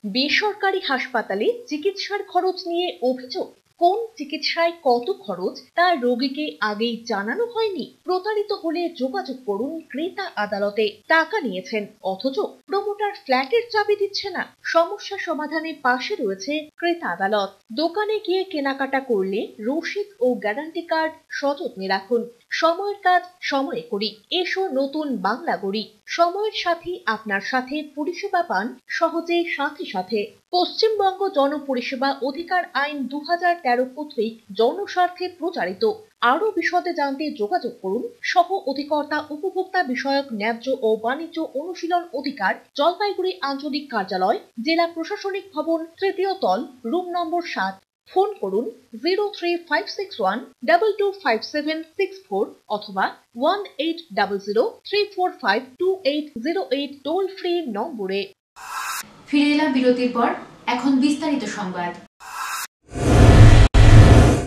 বেসরকারি হাসপাতালে চিকিৎসার খরচ নিয়ে অভিযোগ। কোন চিকিৎসায় কত খরচ তা রোগীকে আগেই জানানো হয়নি। প্রতারিত হলে যোগাযোগ করুন ক্রেতা আদালতে। টাকা নিয়েছেন অথচ প্রমোটার ফ্ল্যাটের চাবি দিচ্ছে না। সমস্যা সমাধানে পাশে রয়েছে ক্রেতা আদালত। দোকানে গিয়ে কেনাকাটা করলে রসিদ ও গ্যারান্টি কার্ড সযত্নে রাখুন। সময়ের কাজ সময়ে করি। এসো নতুন বাংলা গড়ি। সময়ের সাথে আপনার সাথে পরিষেবা পান সহজে সাথে সাথে। পশ্চিমবঙ্গ জনপরিষেবা অধিকার আইন 2013 কর্তৃক জনস্বার্থে প্রচারিত। আরো বিশদে জানতে যোগাযোগ করুন সহ অধিকর্তা উপভোক্তা বিষয়ক ন্যায্য ও বাণিজ্য অনুশীলন অধিকার, জলপাইগুড়ি আঞ্চলিক কার্যালয়, জেলা প্রশাসনিক ভবন, তৃতীয় তল, রুম নম্বর 7। ফোন করুন 03561 225764 অথবা 180034528808 টোল ফ্রি নম্বরে। ফিরে এলাম বিরতির পর, এখন বিস্তারিত সংবাদ।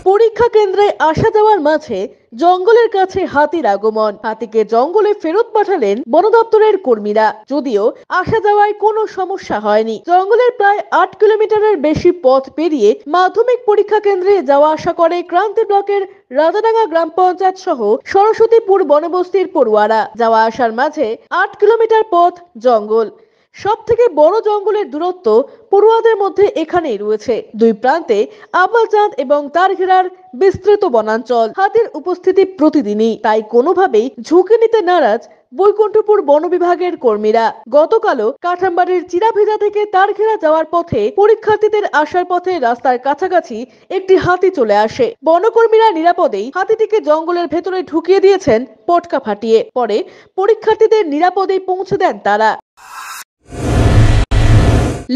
পরীক্ষা কেন্দ্রে আসা যাওয়ার মাঝে জঙ্গলের কাছে হাতির আগমন। হাতিকে জঙ্গলে ফেরত পাঠালেন বন দপ্তরের কর্মীরা। যদিও আসা যাওয়ায় কোনো সমস্যা হয়নি। জঙ্গলের প্রায় 8 কিলোমিটারের বেশি পথ পেরিয়ে মাধ্যমিক পরীক্ষা কেন্দ্রে যাওয়া আসা করে ক্রান্তি ব্লকের রাজাডাঙ্গা গ্রাম পঞ্চায়েত সহ সরস্বতীপুর বনবস্তির পড়ুয়ারা। যাওয়া আসার মাঝে 8 কিলোমিটার পথ জঙ্গল। সব থেকে বড় জঙ্গলের দূরত্ব পড়ুয়াদের মধ্যে এখানেই রয়েছে। দুই প্রান্তে আবালচাঁদ এবং তার ঘেরার বিস্তৃত বনাঞ্চল। হাতির উপস্থিতি প্রতিদিনই, তাই কোনোভাবেই ঝুঁকি নিতে নারাজ বৈকুণ্ঠপুর বন বিভাগের কর্মীরা। গতকালও কাঠামবাড়ির চিরাভেজা থেকে তারঘেরা যাওয়ার পথে পরীক্ষার্থীদের আসার পথে রাস্তার কাছাকাছি একটি হাতি চলে আসে। বনকর্মীরা নিরাপদেই হাতিটিকে জঙ্গলের ভেতরে ঢুকিয়ে দিয়েছেন পটকা ফাটিয়ে। পরে পরীক্ষার্থীদের নিরাপদেই পৌঁছে দেন তারা।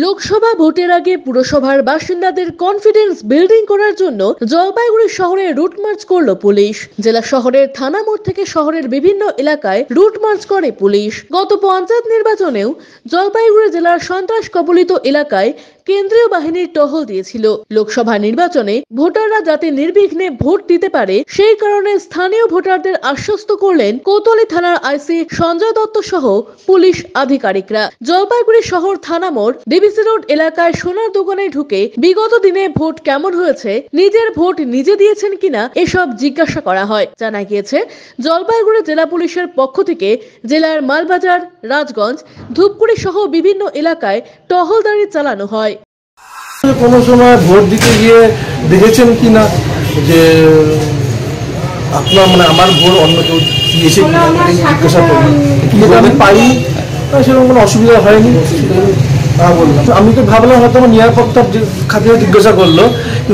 লোকসভা ভোটের আগে পুরসভার বাসিন্দাদের কনফিডেন্স বিল্ডিং করার জন্য জলপাইগুড়ি শহরে রুট মার্চ করল পুলিশ। জেলা শহরের থানা মোড় থেকে শহরের বিভিন্ন এলাকায় রুট মার্চ করে পুলিশ। গত পঞ্চায়েত নির্বাচনেও জলপাইগুড়ি জেলার সন্ত্রাস কবলিত এলাকায় কেন্দ্রীয় বাহিনীর টহল দিয়েছিল। লোকসভা নির্বাচনে ভোটাররা যাতে নির্বিঘ্নে ভোট দিতে পারে সেই কারণে স্থানীয় ভোটারদের আশ্বস্ত করলেন কোতোয়ালি থানার আইসি সঞ্জয় দত্ত সহ পুলিশ আধিকারিকরা। জলপাইগুড়ি শহর থানা মোড় ডিবিসি রোড এলাকায় সোনার দোকানে ঢুকে বিগত দিনে ভোট কেমন হয়েছে, নিজের ভোট নিজে দিয়েছেন কিনা এসব জিজ্ঞাসা করা হয়। জানা গিয়েছে জলপাইগুড়ি জেলা পুলিশের পক্ষ থেকে জেলার মালবাজার, রাজগঞ্জ, ধূপগুড়ি সহ বিভিন্ন এলাকায় টহলদারি চালানো হয়। কোনো সময় ভোট দিতে গিয়ে দেখেছেন কিনা যে আপনার আমার ভোট অন্য কেউ দিয়েছে কিনা জিজ্ঞাসা করবেন, কিন্তু আমি পাইনি, সেরকম কোনো অসুবিধা হয়নি বললাম। আমি তো ভাবলাম হয়তো আমার নিরাপত্তার খাতিরে জিজ্ঞাসা করলো,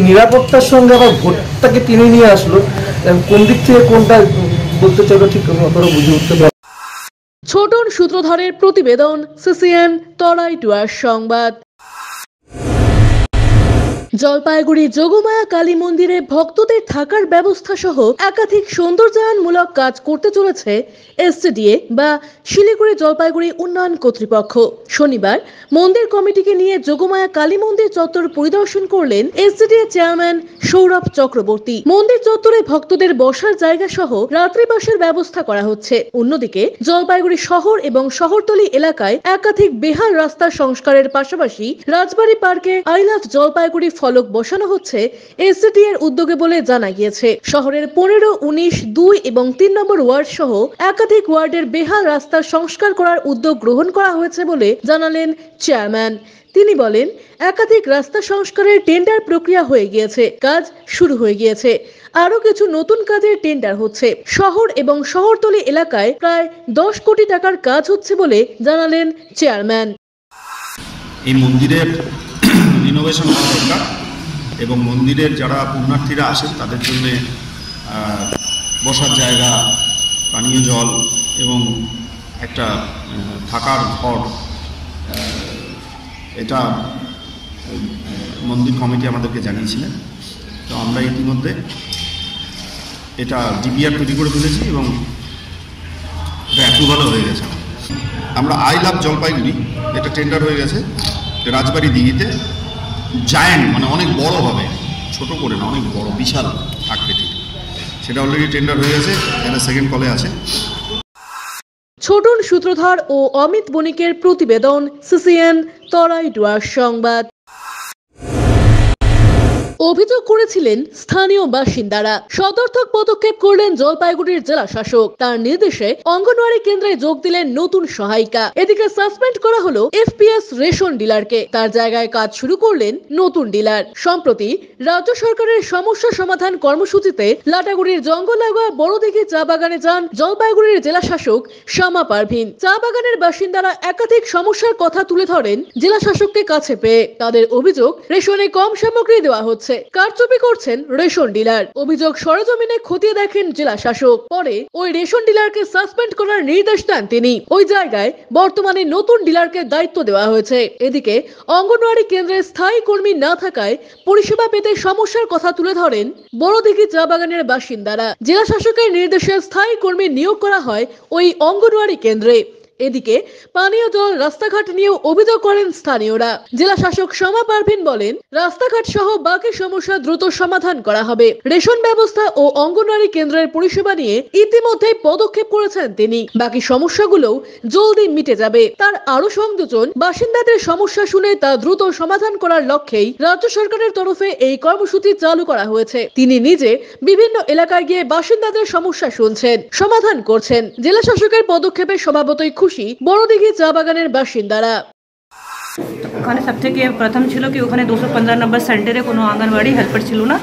নিরাপত্তার সঙ্গে আবার ভোটটাকে টেনে নিয়ে আসলো, কোন দিক থেকে কোনটা বলতে চাইলো ঠিক অতটা বুঝে উঠতে পারে। ছোটন সূত্রধরের প্রতিবেদন, সিসিএন তরাই ডুয়ার সংবাদ। জলপাইগুড়ি যোগমায়া কালী মন্দিরে ভক্তদের থাকার ব্যবস্থা সহ একাধিক সৌন্দর্যায়নমূলক কাজ করতে চলেছে এসডিএ বা শিলিগুড়ি জলপাইগুড়ি উন্নয়ন কর্তৃপক্ষ। শনিবার মন্দির কমিটিকে নিয়ে যোগমায়া কালী মন্দির চত্বর পরিদর্শন করলেন এসডিএ চেয়ারম্যান সৌরভ চক্রবর্তী। মন্দির চত্বরে ভক্তদের বসার জায়গা সহ রাত্রিবাসের ব্যবস্থা করা হচ্ছে। অন্যদিকে জলপাইগুড়ি শহর এবং শহরতলি এলাকায় একাধিক বেহাল রাস্তা সংস্কারের পাশাপাশি রাজবাড়ি পার্কে আই লাভ জলপাইগুড়ি ফলক বসানো হচ্ছে এসডিএ এর উদ্যোগে বলে জানা গিয়েছে। শহরের 15, 19, 2 এবং 3 নম্বর ওয়ার্ড সহ একাধিক ওয়ার্ডের বেহাল রাস্তা সংস্কার করার উদ্যোগ গ্রহণ করা হয়েছে বলে জানালেন চেয়ারম্যান। তিনি বলেন, একাধিক রাস্তা সংস্কারের টেন্ডার প্রক্রিয়া হয়ে গিয়েছে, কাজ শুরু হয়ে গিয়েছে, আরো কিছু নতুন কাজের টেন্ডার হচ্ছে। শহর এবং শহরতলি এলাকায় প্রায় 10 কোটি টাকার কাজ হচ্ছে বলে জানালেন চেয়ারম্যান। এই মন্দিরের রিনোভেশন হওয়া দরকার এবং মন্দিরের যারা পুণ্যার্থীরা আসেন তাদের জন্য বসার জায়গা, পানীয় জল এবং একটা থাকার ঘর, এটা মন্দির কমিটি আমাদেরকে জানিয়েছিলেন। তো আমরা ইতিমধ্যে এটা ডিপিআর তৈরি করে ফেলেছি এবং এটা অ্যাপ্রুভালও হয়ে গেছে। আমরা আই লাভ জলপাইগুড়ি, এটা টেন্ডার হয়ে গেছে রাজবাড়ি দিঘিতে, জায়ান্ট মানে অনেক বড় হবে, ছোট করে না, অনেক বড় বিশাল আকৃতি, সেটা অলরেডি টেন্ডার হয়ে গেছে, এটা সেকেন্ড কলে আছে। ছোটন সূত্রধর ও অমিত বণিকের প্রতিবেদন, সিসিএন তরাই ডুয়ার সংবাদ। অভিযোগ করেছিলেন স্থানীয় বাসিন্দারা। সদর্থক পদক্ষেপ করলেন জলপাইগুড়ির জেলা শাসক। তার নির্দেশে অঙ্গনওয়াড়ি কেন্দ্রে যোগ দিলেন নতুন সহায়িকা। এদিকে সাসপেন্ড করা হলো এফপিএস রেশন ডিলারকে, তার জায়গায় কাজ শুরু করলেন নতুন ডিলার। সম্প্রতি রাজ্য সরকারের সমস্যা সমাধান কর্মসূচিতে লাটাগুড়ির জঙ্গল লাগোয়া বড়দিঘি চা বাগানে যান জলপাইগুড়ির জেলা শাসক শামা পারভিন। চা বাগানের বাসিন্দারা একাধিক সমস্যার কথা তুলে ধরেন জেলা শাসককে কাছে পেয়ে। তাদের অভিযোগ, রেশনে কম সামগ্রী দেওয়া হচ্ছে, কারচুপি করছেন রেশন ডিলার। অভিযোগ সরেজমিনে খতিয়ে দেখেন জেলা শাসক। পরে ওই রেশন ডিলারকে সাসপেন্ড করার নির্দেশ দেন তিনি। ওই জায়গায় বর্তমানে নতুন ডিলারকে দায়িত্ব দেওয়া হয়েছে। এদিকে অঙ্গনওয়াড়ি কেন্দ্রে স্থায়ী কর্মী না থাকায় পরিষেবা পেতে সমস্যার কথা তুলে ধরেন বড়দিঘি চা বাগানের বাসিন্দারা। জেলা শাসকের নির্দেশে স্থায়ী কর্মী নিয়োগ করা হয় ওই অঙ্গনওয়াড়ি কেন্দ্রে। এদিকে পানীয় জল, রাস্তাঘাট নিয়েও অভিযোগ করেন স্থানীয়রা। জেলা শাসক শামা পারভিন বলেন, রাস্তাঘাট সহ বাকি সমস্যা দ্রুত সমাধান করা হবে। রেশন ব্যবস্থা ও অঙ্গনওয়াড়ি কেন্দ্রের পরিষেবা নিয়ে ইতিমধ্যে পদক্ষেপ করেছেন তিনি। বাকি সমস্যাগুলোও জলদি মিটে যাবে। তার আরো সংযোজন, বাসিন্দাদের সমস্যা শুনে তা দ্রুত সমাধান করার লক্ষ্যেই রাজ্য সরকারের তরফে এই কর্মসূচি চালু করা হয়েছে। তিনি নিজে বিভিন্ন এলাকায় গিয়ে বাসিন্দাদের সমস্যা শুনছেন, সমাধান করছেন। জেলা শাসকের পদক্ষেপে স্বভাবতই খুশি বড়দিঘি চা বাগানের বাসিন্দারা। ওখানে সবথেকে প্রথম ছিল কি ওখানে 215 নম্বর সেন্টারে কোনো আঙ্গনওয়াড়ি হেল্পার ছিল না।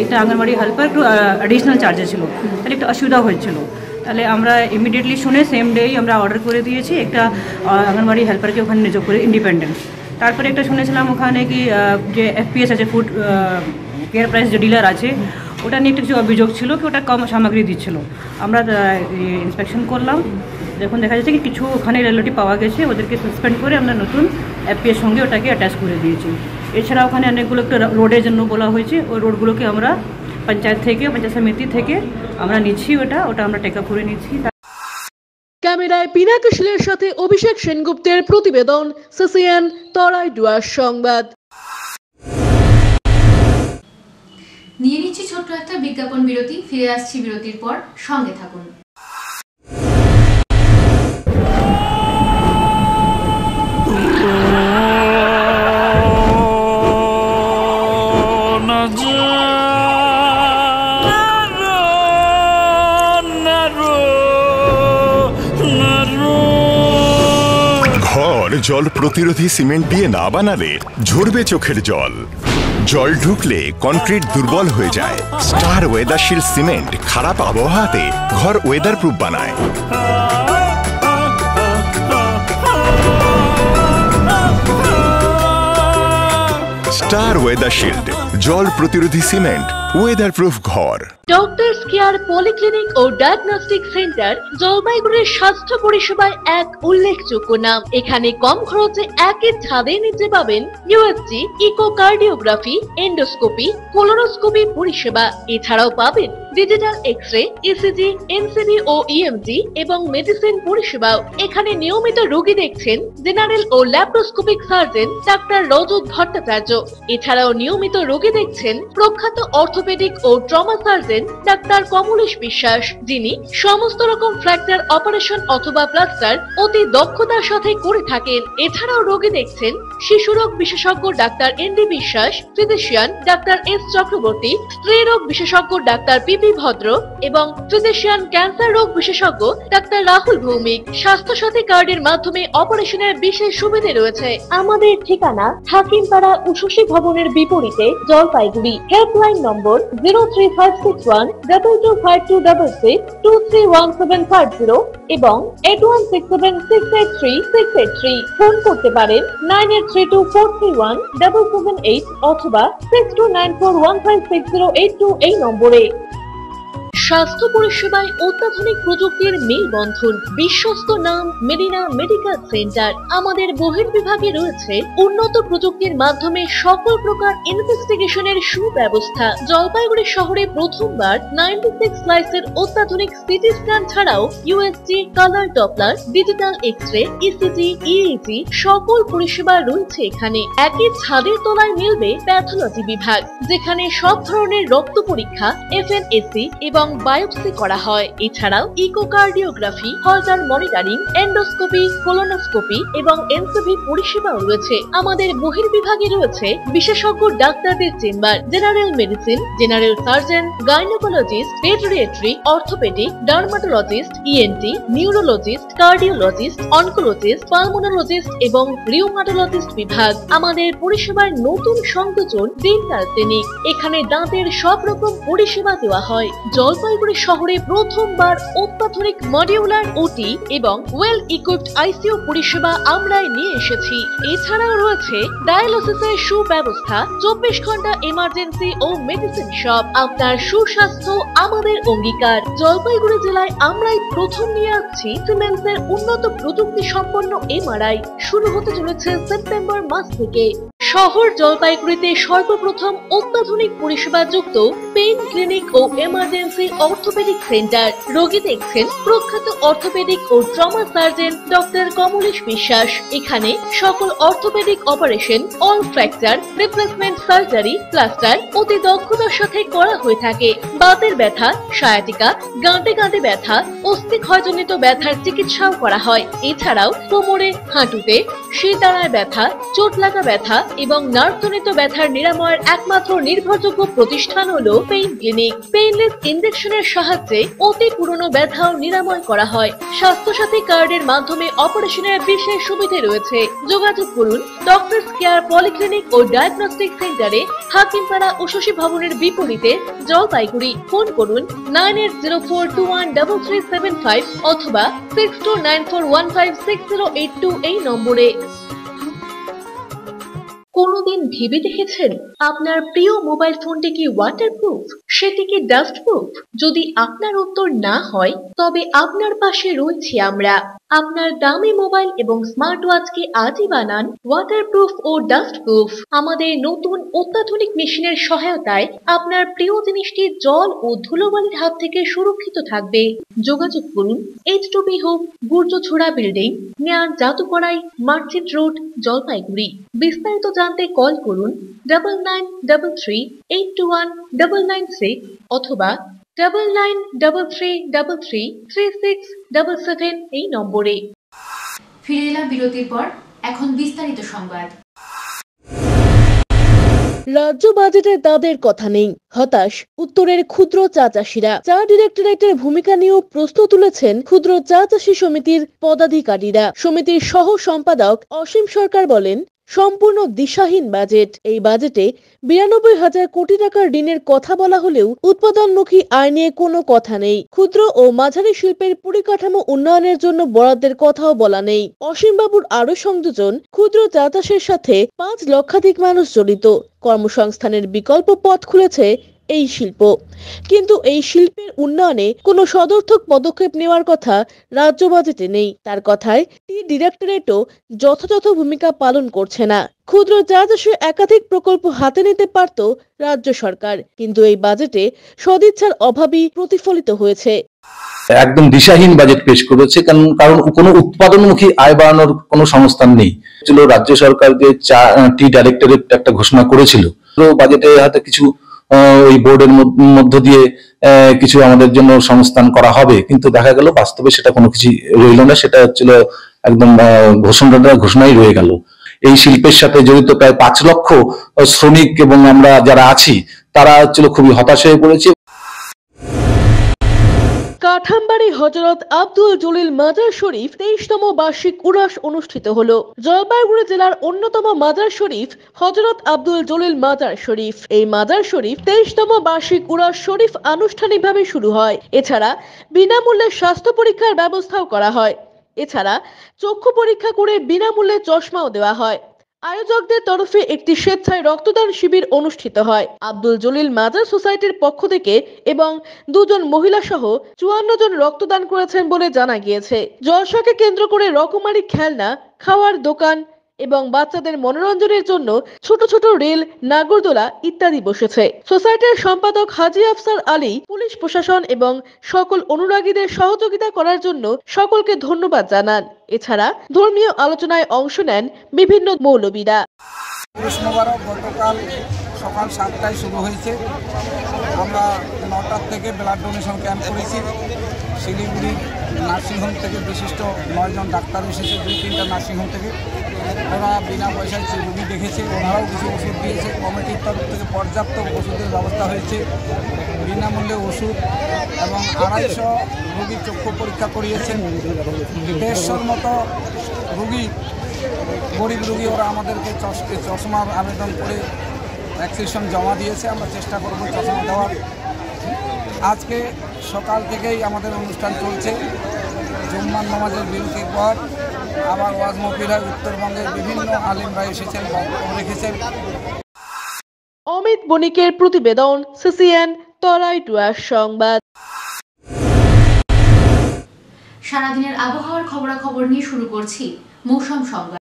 একটা আঙ্গনওয়াড়ি হেল্পার একটু অ্যাডিশনাল চার্জে ছিল, তাহলে একটু অসুবিধা হয়েছিল। তাহলে আমরা ইমিডিয়েটলি শুনে সেম ডেই আমরা অর্ডার করে দিয়েছি একটা আঙ্গনওয়াড়ি হেল্পারকে ওখানে নিয়োগ করে, ইন্ডিপেন্ডেন্ট। তারপরে একটা শুনেছিলাম ওখানে কি যে এফপিএস আছে, ফুড কেয়ার প্রাইস যে ডিলার আছে, ওটা নিয়ে একটু অভিযোগ ছিল কি ওটা কম সামগ্রী দিচ্ছিল। আমরা ইন্সপেকশন করলাম, যখন দেখা যাচ্ছে কি কিছু ওখানে রিলেটিভ পাওয়া গেছে, ওদেরকে সাসপেন্ড করে আমরা নতুন এফপিএর সঙ্গে ওটাকে অ্যাটাচ করে দিয়েছি। এছাড়া ওখানে অনেকগুলো একটা রোডের জন্য বলা হয়েছে, ওই রোডগুলোকে আমরা পঞ্চায়েত থেকে, পঞ্চায়েত সমিতি থেকে আমরা নিচ্ছি, ওটা আমরা টেক আপ করে নিচ্ছি। ক্যামেরায় পিনাকি শিলের সাথে অভিষেক সেনগুপ্তের প্রতিবেদন, সিসিএন তরাইডুয়ার সংবাদ। নিয়ে নিচ্ছি ছোট্ট একটা বিজ্ঞাপন বিরতি, ফিরে আসছি বিরতির পর, সঙ্গে থাকুন। জল প্রতিরোধী সিমেন্ট দিয়ে না বানালে ঝরবে চোখের জল। জল ঢুকলে কংক্রিট দুর্বল হয়ে যায়। স্টার ওয়েদারশিল্ড সিমেন্ট খারাপ আবহাওয়াতে ঘর ওয়েদার প্রুফ বানায়। স্টার ওয়েদারশিল্ড, জল প্রতিরোধী সিমেন্ট, ওয়েদার প্রুফ ঘর। ডক্টরস কেয়ার পলিক্লিনিক ও ডায়াগনস্টিক সেন্টার জলপাইগুড়ির স্বাস্থ্য পরিষেবায় এক উল্লেখযোগ্য নাম। এখানে কম খরচে একই ছাদের নিচে পাবেন ইউএসজি, ইকোকার্ডিওগ্রাফি, এন্ডোস্কোপি, কোলোনোস্কোপি পরিষেবা। এছাড়াও পাবেন ডিজিটাল এক্স-রে, ইসিজি, এনসিবি ও ইএমজি এবং মেডিসিন পরিষেবাও। এখানে নিয়মিত রোগী দেখছেন জেনারেল ও ল্যাপ্রোস্কোপিক সার্জন ডাক্তার রজত ভট্টাচার্য। এছাড়াও নিয়মিত রোগী দেখছেন প্রখ্যাত অর্থোপেডিক ও ট্রমা সার্জন ডাক্তার কমলেশ বিশ্বাস, যিনি সমস্ত রকম ফ্র্যাকচার অপারেশন অথবা প্লাস্টার অতি দক্ষতার সাথে করে থাকেন। এছাড়াও রোগী দেখছেন শিশুরোগ বিশেষজ্ঞ ডাক্তার এনডি বিশ্বাস, ফিজিশিয়ান ডাক্তার এস চক্রবর্তী, স্ত্রী রোগ বিশেষজ্ঞ ডাক্তার পিপি ভদ্র এবং ফিজিশিয়ান ক্যান্সার রোগ বিশেষজ্ঞ ডাক্তার রাহুল ভৌমিক। স্বাস্থ্য সাথী কার্ডের মাধ্যমে অপারেশনের বিশেষ সুবিধা রয়েছে। আমাদের ঠিকানা হাকিমপাড়া উষসী ভবনের বিপরীতে, জলপাইগুড়ি। হেল্পলাইন নম্বর 03561225266, 231750 এবং 8167683683। ফোন করতে পারেন 9832431778 অথবা 6294156082 এই নম্বরে। স্বাস্থ্য পরিষেবায় অত্যাধুনিক প্রযুক্তির মেলবন্ধন, বিশ্বস্ত নাম মেরিনা মেডিকেল সেন্টার। আমাদের বহির্বিভাগে রয়েছে উন্নত প্রযুক্তির মাধ্যমে সকল প্রকার ইনভেস্টিগেশনের সুব্যবস্থা। জলপাইগুড়ি শহরে প্রথমবার 96 স্লাইসের অত্যাধুনিক সিটি স্ক্যান ছাড়াও USG, colour doppler, digital x-ray, ECG, EEG সকল পরিষেবা রয়েছে এখানে। একই ছাদের তলায় মিলবে প্যাথোলজি বিভাগ, যেখানে সব ধরনের রক্ত পরীক্ষা, এফএনএসি এবং বায়োপসি করা হয়। এছাড়াও ইকোকার্ডিওগ্রাফি, হলটার মনিটরিং, এন্ডোস্কোপি, কোলোনোস্কোপি এবং এনসিভি পরিষেবাও রয়েছে। আমাদের বহির্বিভাগে রয়েছে বিশেষজ্ঞ ডাক্তারদের chamber, general medicine, general surgeon, gynaecologist, পেডিয়াট্রি, orthopaedic, dermatologist, ENT, neurologist, cardiologist, oncologist, pulmonologist এবং রিউমাটোলজিস্ট বিভাগ। আমাদের পরিষেবার নতুন সংযোজন ডেন্টাল ক্লিনিক। এখানে দাঁতের সব রকম পরিষেবা দেওয়া হয়। জলপাইগুড়ি শহরে প্রথমবার অত্যাধুনিক মডিউলার ওটি এবং ওয়েল ইকুইপড আইসিইউ পরিষেবা আমরাই নিয়ে এসেছি। এছাড়াও রয়েছে ডায়ালিসিসের সুব্যবস্থা, 24 ঘন্টা এমার্জেন্সি ও মেডিসিন শপ। আপনার সুস্বাস্থ্য আমাদের অঙ্গীকার। জলপাইগুড়ি জেলায় আমরাই প্রথম নিয়ে আসছি সিমেন্সের উন্নত প্রযুক্তি সম্পন্ন এমআরআই। শুরু হতে চলেছে সেপ্টেম্বর মাস থেকে। শহর জলপাইগুড়িতে সর্বপ্রথম অত্যাধুনিক পরিষেবা যুক্ত পেইন ক্লিনিক ও এমার্জেন্সি অর্থোপেডিক সেন্টার। রোগী দেখছেন প্রখ্যাত অর্থোপেডিক ও ট্রমা সার্জন ডক্টর কমলেশ বিশ্বাস। এখানে সকল orthopaedic operation, all fracture, replacement surgery, plaster অতি দক্ষতার সাথে করা হয়ে থাকে। বাতের ব্যথা, সায়াটিকা, গাঁটে গাঁটে ব্যথা, অস্থিক্ষয়জনিত ব্যথার চিকিৎসাও করা হয়। এছাড়াও কোমরে, হাঁটুতে, শিরদাঁড়ায় ব্যথা, চোট লাগা ব্যথা এবং নার্ভজনিত ব্যথার নিরাময়ের একমাত্র নির্ভরযোগ্য প্রতিষ্ঠান হলো পেইন ক্লিনিক। পেইনলেস ইনজেকশনের সাহায্যে অতি পুরনো ব্যথাও নিরাময় করা হয়। স্বাস্থ্যসাথী কার্ডের মাধ্যমে অপারেশনের বিশেষ সুবিধা রয়েছে। যোগাযোগ করুন ডক্টরস কেয়ার পলিক্লিনিক ও ডায়াগনস্টিক সেন্টারে, হাকিমপাড়া উষসী ভবনের বিপরীতে, জলপাইগুড়ি। ফোন করুন 9804213375 অথবা 6294156082 এই নম্বরে। কোনোদিন ভেবে দেখেছেন আপনার প্রিয় মোবাইল ফোনটি কি ওয়াটারপ্রুফ, সেটি কি ডাস্টপ্রুফ? যদি আপনার উত্তর না হয় তবে আপনার পাশে রয়েছি আমরা। আপনার দামি মোবাইল এবং স্মার্ট ওয়াচকে আজই বানান ওয়াটারপ্রুফ ও ডাস্টপ্রুফ। আমাদের নতুন অত্যাধুনিক মেশিনের সহায়তায় আপনার প্রিয় জিনিসটি জল ও ধুলোবালির হাত থেকে সুরক্ষিত থাকবে। যোগাযোগ করুন H2B hope, Gurjchhara building, near Jadukarai, merchant road, Jalpaiguri. বিস্তারিত জানতে কল করুন 9933821996 অথবা 9933333677 এই নম্বরে। ফিরে এলাম বিরতির পর। এখন বিস্তারিত সংবাদ। রাজ্য বাজেটে তাদের কথা নেই, হতাশ উত্তরের ক্ষুদ্র চা চাষিরা। চা ডিরেক্টরেটের ভূমিকা নিয়েও প্রশ্ন তুলেছেন ক্ষুদ্র চা চাষী সমিতির পদাধিকারীরা। সমিতির সহ সম্পাদক অসীম সরকার বলেন, সম্পূর্ণ দিশাহীন বাজেট। এই বাজেটে 92,000 কোটি টাকার ঋণের কথা বলা হলেও উৎপাদনমুখী আয় নিয়ে কোনো কথা নেই। ক্ষুদ্র ও মাঝারি শিল্পের পরিকাঠামো উন্নয়নের জন্য বরাদ্দের কথাও বলা নেই। অসীম বাবুর আরো সংযোজন, ক্ষুদ্র চা চাষের সাথে 5 লক্ষাধিক মানুষ জড়িত। কর্মসংস্থানের বিকল্প পথ খুলেছে এই শিল্প, কিন্তু এই শিল্পের উন্নয়নে কোনো সদর্থক পদক্ষেপ নেওয়ার কথা রাজ্য বাজেটে নেই। তার কথায় টি ডিরেক্টরেটও যথাযথ ভূমিকা পালন করছে না। ক্ষুদ্র চা চাষের একাধিক প্রকল্প হাতে নিতে পারত রাজ্য সরকার, কিন্তু এই বাজেটে সদিচ্ছার অভাবই প্রতিফলিত হয়েছে। একদম দিশাহীন বাজেট পেশ করেছে, কারণ কোনো উৎপাদনমুখী আয় বাড়ানোর কোনো সংস্থান নেই। রাজ্য সরকার যে টি ডাইরেক্টরেট একটা ঘোষণা করেছিল, বাজেটে হয়তো কিছু ওই বোর্ডের মধ্য দিয়ে কিছু আমাদের জন্য সংস্থান করা হবে, কিন্তু দেখা গেল বাস্তবে সেটা কোনো কিছু রইল না। সেটা হচ্ছিল একদম ঘোষণাই রয়ে গেল। এই শিল্পের সাথে জড়িত প্রায় 5 লক্ষ শ্রমিক এবং আমরা যারা আছি তারা হচ্ছিল খুবই হতাশ হয়ে পড়েছে। কাঠামবাড়ি হযরত আব্দুল জলিল মাজার শরীফ 23তম বার্ষিক উরস অনুষ্ঠিত হলো। জলপাইগুড়ি জেলার অন্যতম মাজার শরীফ হযরত আব্দুল জলিল মাজার শরীফ। এই মাজার শরীফ 23তম বার্ষিক উরস শরীফ আনুষ্ঠানিকভাবে শুরু হয়। এছাড়া বিনামূল্যে স্বাস্থ্য পরীক্ষার ব্যবস্থাও করা হয়। এছাড়া চক্ষু পরীক্ষা করে বিনামূল্যে চশমাও দেওয়া হয়। আয়োজকদের তরফে একটি স্বেচ্ছায় রক্তদান শিবির অনুষ্ঠিত হয়। আব্দুল জলিল মাজার সোসাইটির পক্ষ থেকে এবং 2 জন মহিলা সহ 54 জন রক্তদান করেছেন বলে জানা গিয়েছে। জলসাকে কেন্দ্র করে রকমারি খেলনা, খাওয়ার দোকান এবং বাচ্চাদের মনোরঞ্জনের জন্য ছোট ছোট রেল, নাগরদোলা ইত্যাদি বসেছে। সোসাইটির সম্পাদক হাজী আফসার আলী পুলিশ প্রশাসন এবং সকল অনুরাগীদের সহযোগিতা করার জন্য সকলকে ধন্যবাদ জানান। এছাড়া ধর্মীয় আলোচনায় অংশ নেন বিভিন্ন মৌলবীরা। গতকাল সকাল 7টায় শুরু হয়েছে। আমরা 9টার থেকে ব্লাড ডোনেশন ক্যাম্প করেছি। শিলিগুড়ি নার্সিংহোম থেকে বিশিষ্ট 9 জন ডাক্তার এসেছে, 2-3টা নার্সিংহোম থেকে। ওরা বিনা পয়সায় রুগী দেখেছে, ওনারাও কিছু ওষুধ দিয়েছে। কমিটির তরফ থেকে পর্যাপ্ত ওষুধের ব্যবস্থা হয়েছে, বিনামূল্যে ওষুধ, এবং 250 রুগী চক্ষু পরীক্ষা করিয়েছেন। 150-র মতো রুগী, গরিব রুগী, ওরা আমাদেরকে চশমার আবেদন করে ভ্যাকসিনেশন জমা দিয়েছে। আমরা চেষ্টা করব চশমা দেওয়ার। আজকে সকাল থেকেই আমাদের অনুষ্ঠান চলছে। জুম্মার নামাজের বিরতির পর আবার ওয়াজ মাহফিল হয়। উত্তরবঙ্গের বিভিন্ন আলেমরা এসেছেন, বক্তব্য রেখেছেন। অমিত বণিকের প্রতিবেদন, সিসিএন তরাই ডুয়ার সংবাদ। সারাদিনের আবহাওয়ার খবরাখবর নিয়ে শুরু করছি মৌসুম সংবাদ।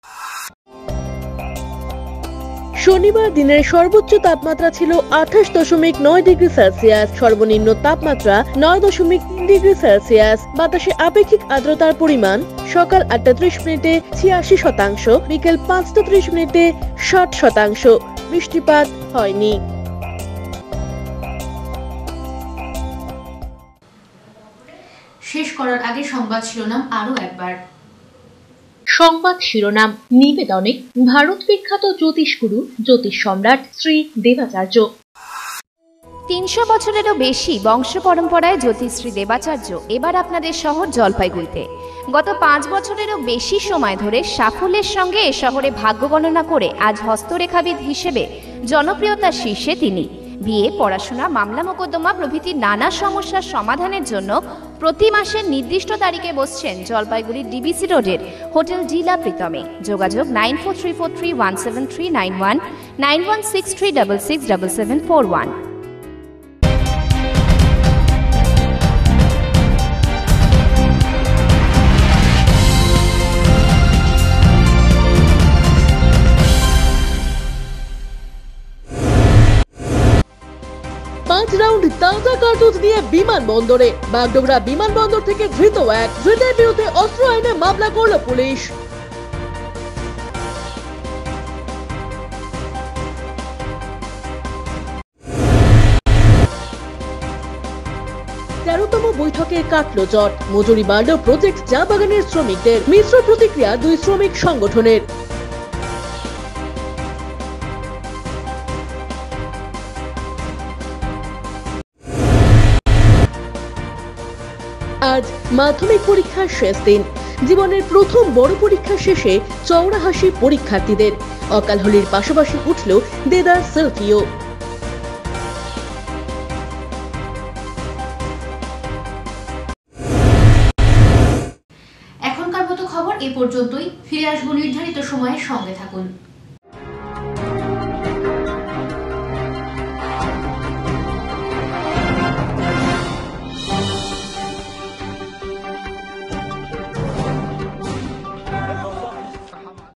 শনিবার দিনের সর্বোচ্চ তাপমাত্রা ছিল 28.9 ডিগ্রি সেলসিয়াস, সর্বনিম্ন তাপমাত্রা 9.3 ডিগ্রি সেলসিয়াস। বাতাসে আপেক্ষিক আর্দ্রতার পরিমাণ সকাল 8:30 মিনিটে 86%, বিকেল 5:30 মিনিটে 60%। বৃষ্টিপাত হয়নি। শেষ করার আগে সংবাদ শিরোনাম আরো একবার। সংবাদ শিরোনাম নিবেদনে ভারত বিখ্যাত জ্যোতিষগুরু জ্যোতিষ সম্রাট শ্রী দেবাচার্য। 300 বছরেরও বেশি বংশ পরম্পরায় জ্যোতিশ্রী দেবাচার্য এবার আপনাদের শহর জলপাইগুড়িতে। গত 5 বছরেরও বেশি সময় ধরে সাফল্যের সঙ্গে এ শহরে ভাগ্য গণনা করে আজ হস্তরেখাবিদ হিসেবে জনপ্রিয়তার শীর্ষে তিনি। বিয়ে, পড়াশোনা, মামলা মোকদ্দমা প্রভৃতি নানা সমস্যার সমাধানের জন্য প্রতি মাসের নির্দিষ্ট তারিখে বসছেন জলপাইগুড়ির ডিবিসি রোডের হোটেল জিলা প্রীতমে। যোগাযোগ 9434317391, 9163667741। রাউন্ড তাজা কার্তুজ নিয়ে বিমানবন্দরে। বাগডোগরা বিমানবন্দর থেকে ধৃতের বিরুদ্ধে অস্ত্র আইনে মামলা করল পুলিশ। তেরোতম বৈঠকে কাটল জট, মজুরি বাড়ল প্রজেক্ট চা বাগানের শ্রমিকদের। মিশ্র প্রতিক্রিয়া 2 শ্রমিক সংগঠনের। আজ মাধ্যমিক পরীক্ষার শেষ দিন। জীবনের প্রথম বড় পরীক্ষা শেষে চওড়া হাসি পরীক্ষার্থীদের। অকাল হোলির পাশাপাশি উঠল দেদার সেলফিও। এখনকার মতো খবর এ পর্যন্তই। ফিরে আসবো নির্ধারিত সময়ের সঙ্গে থাকুন।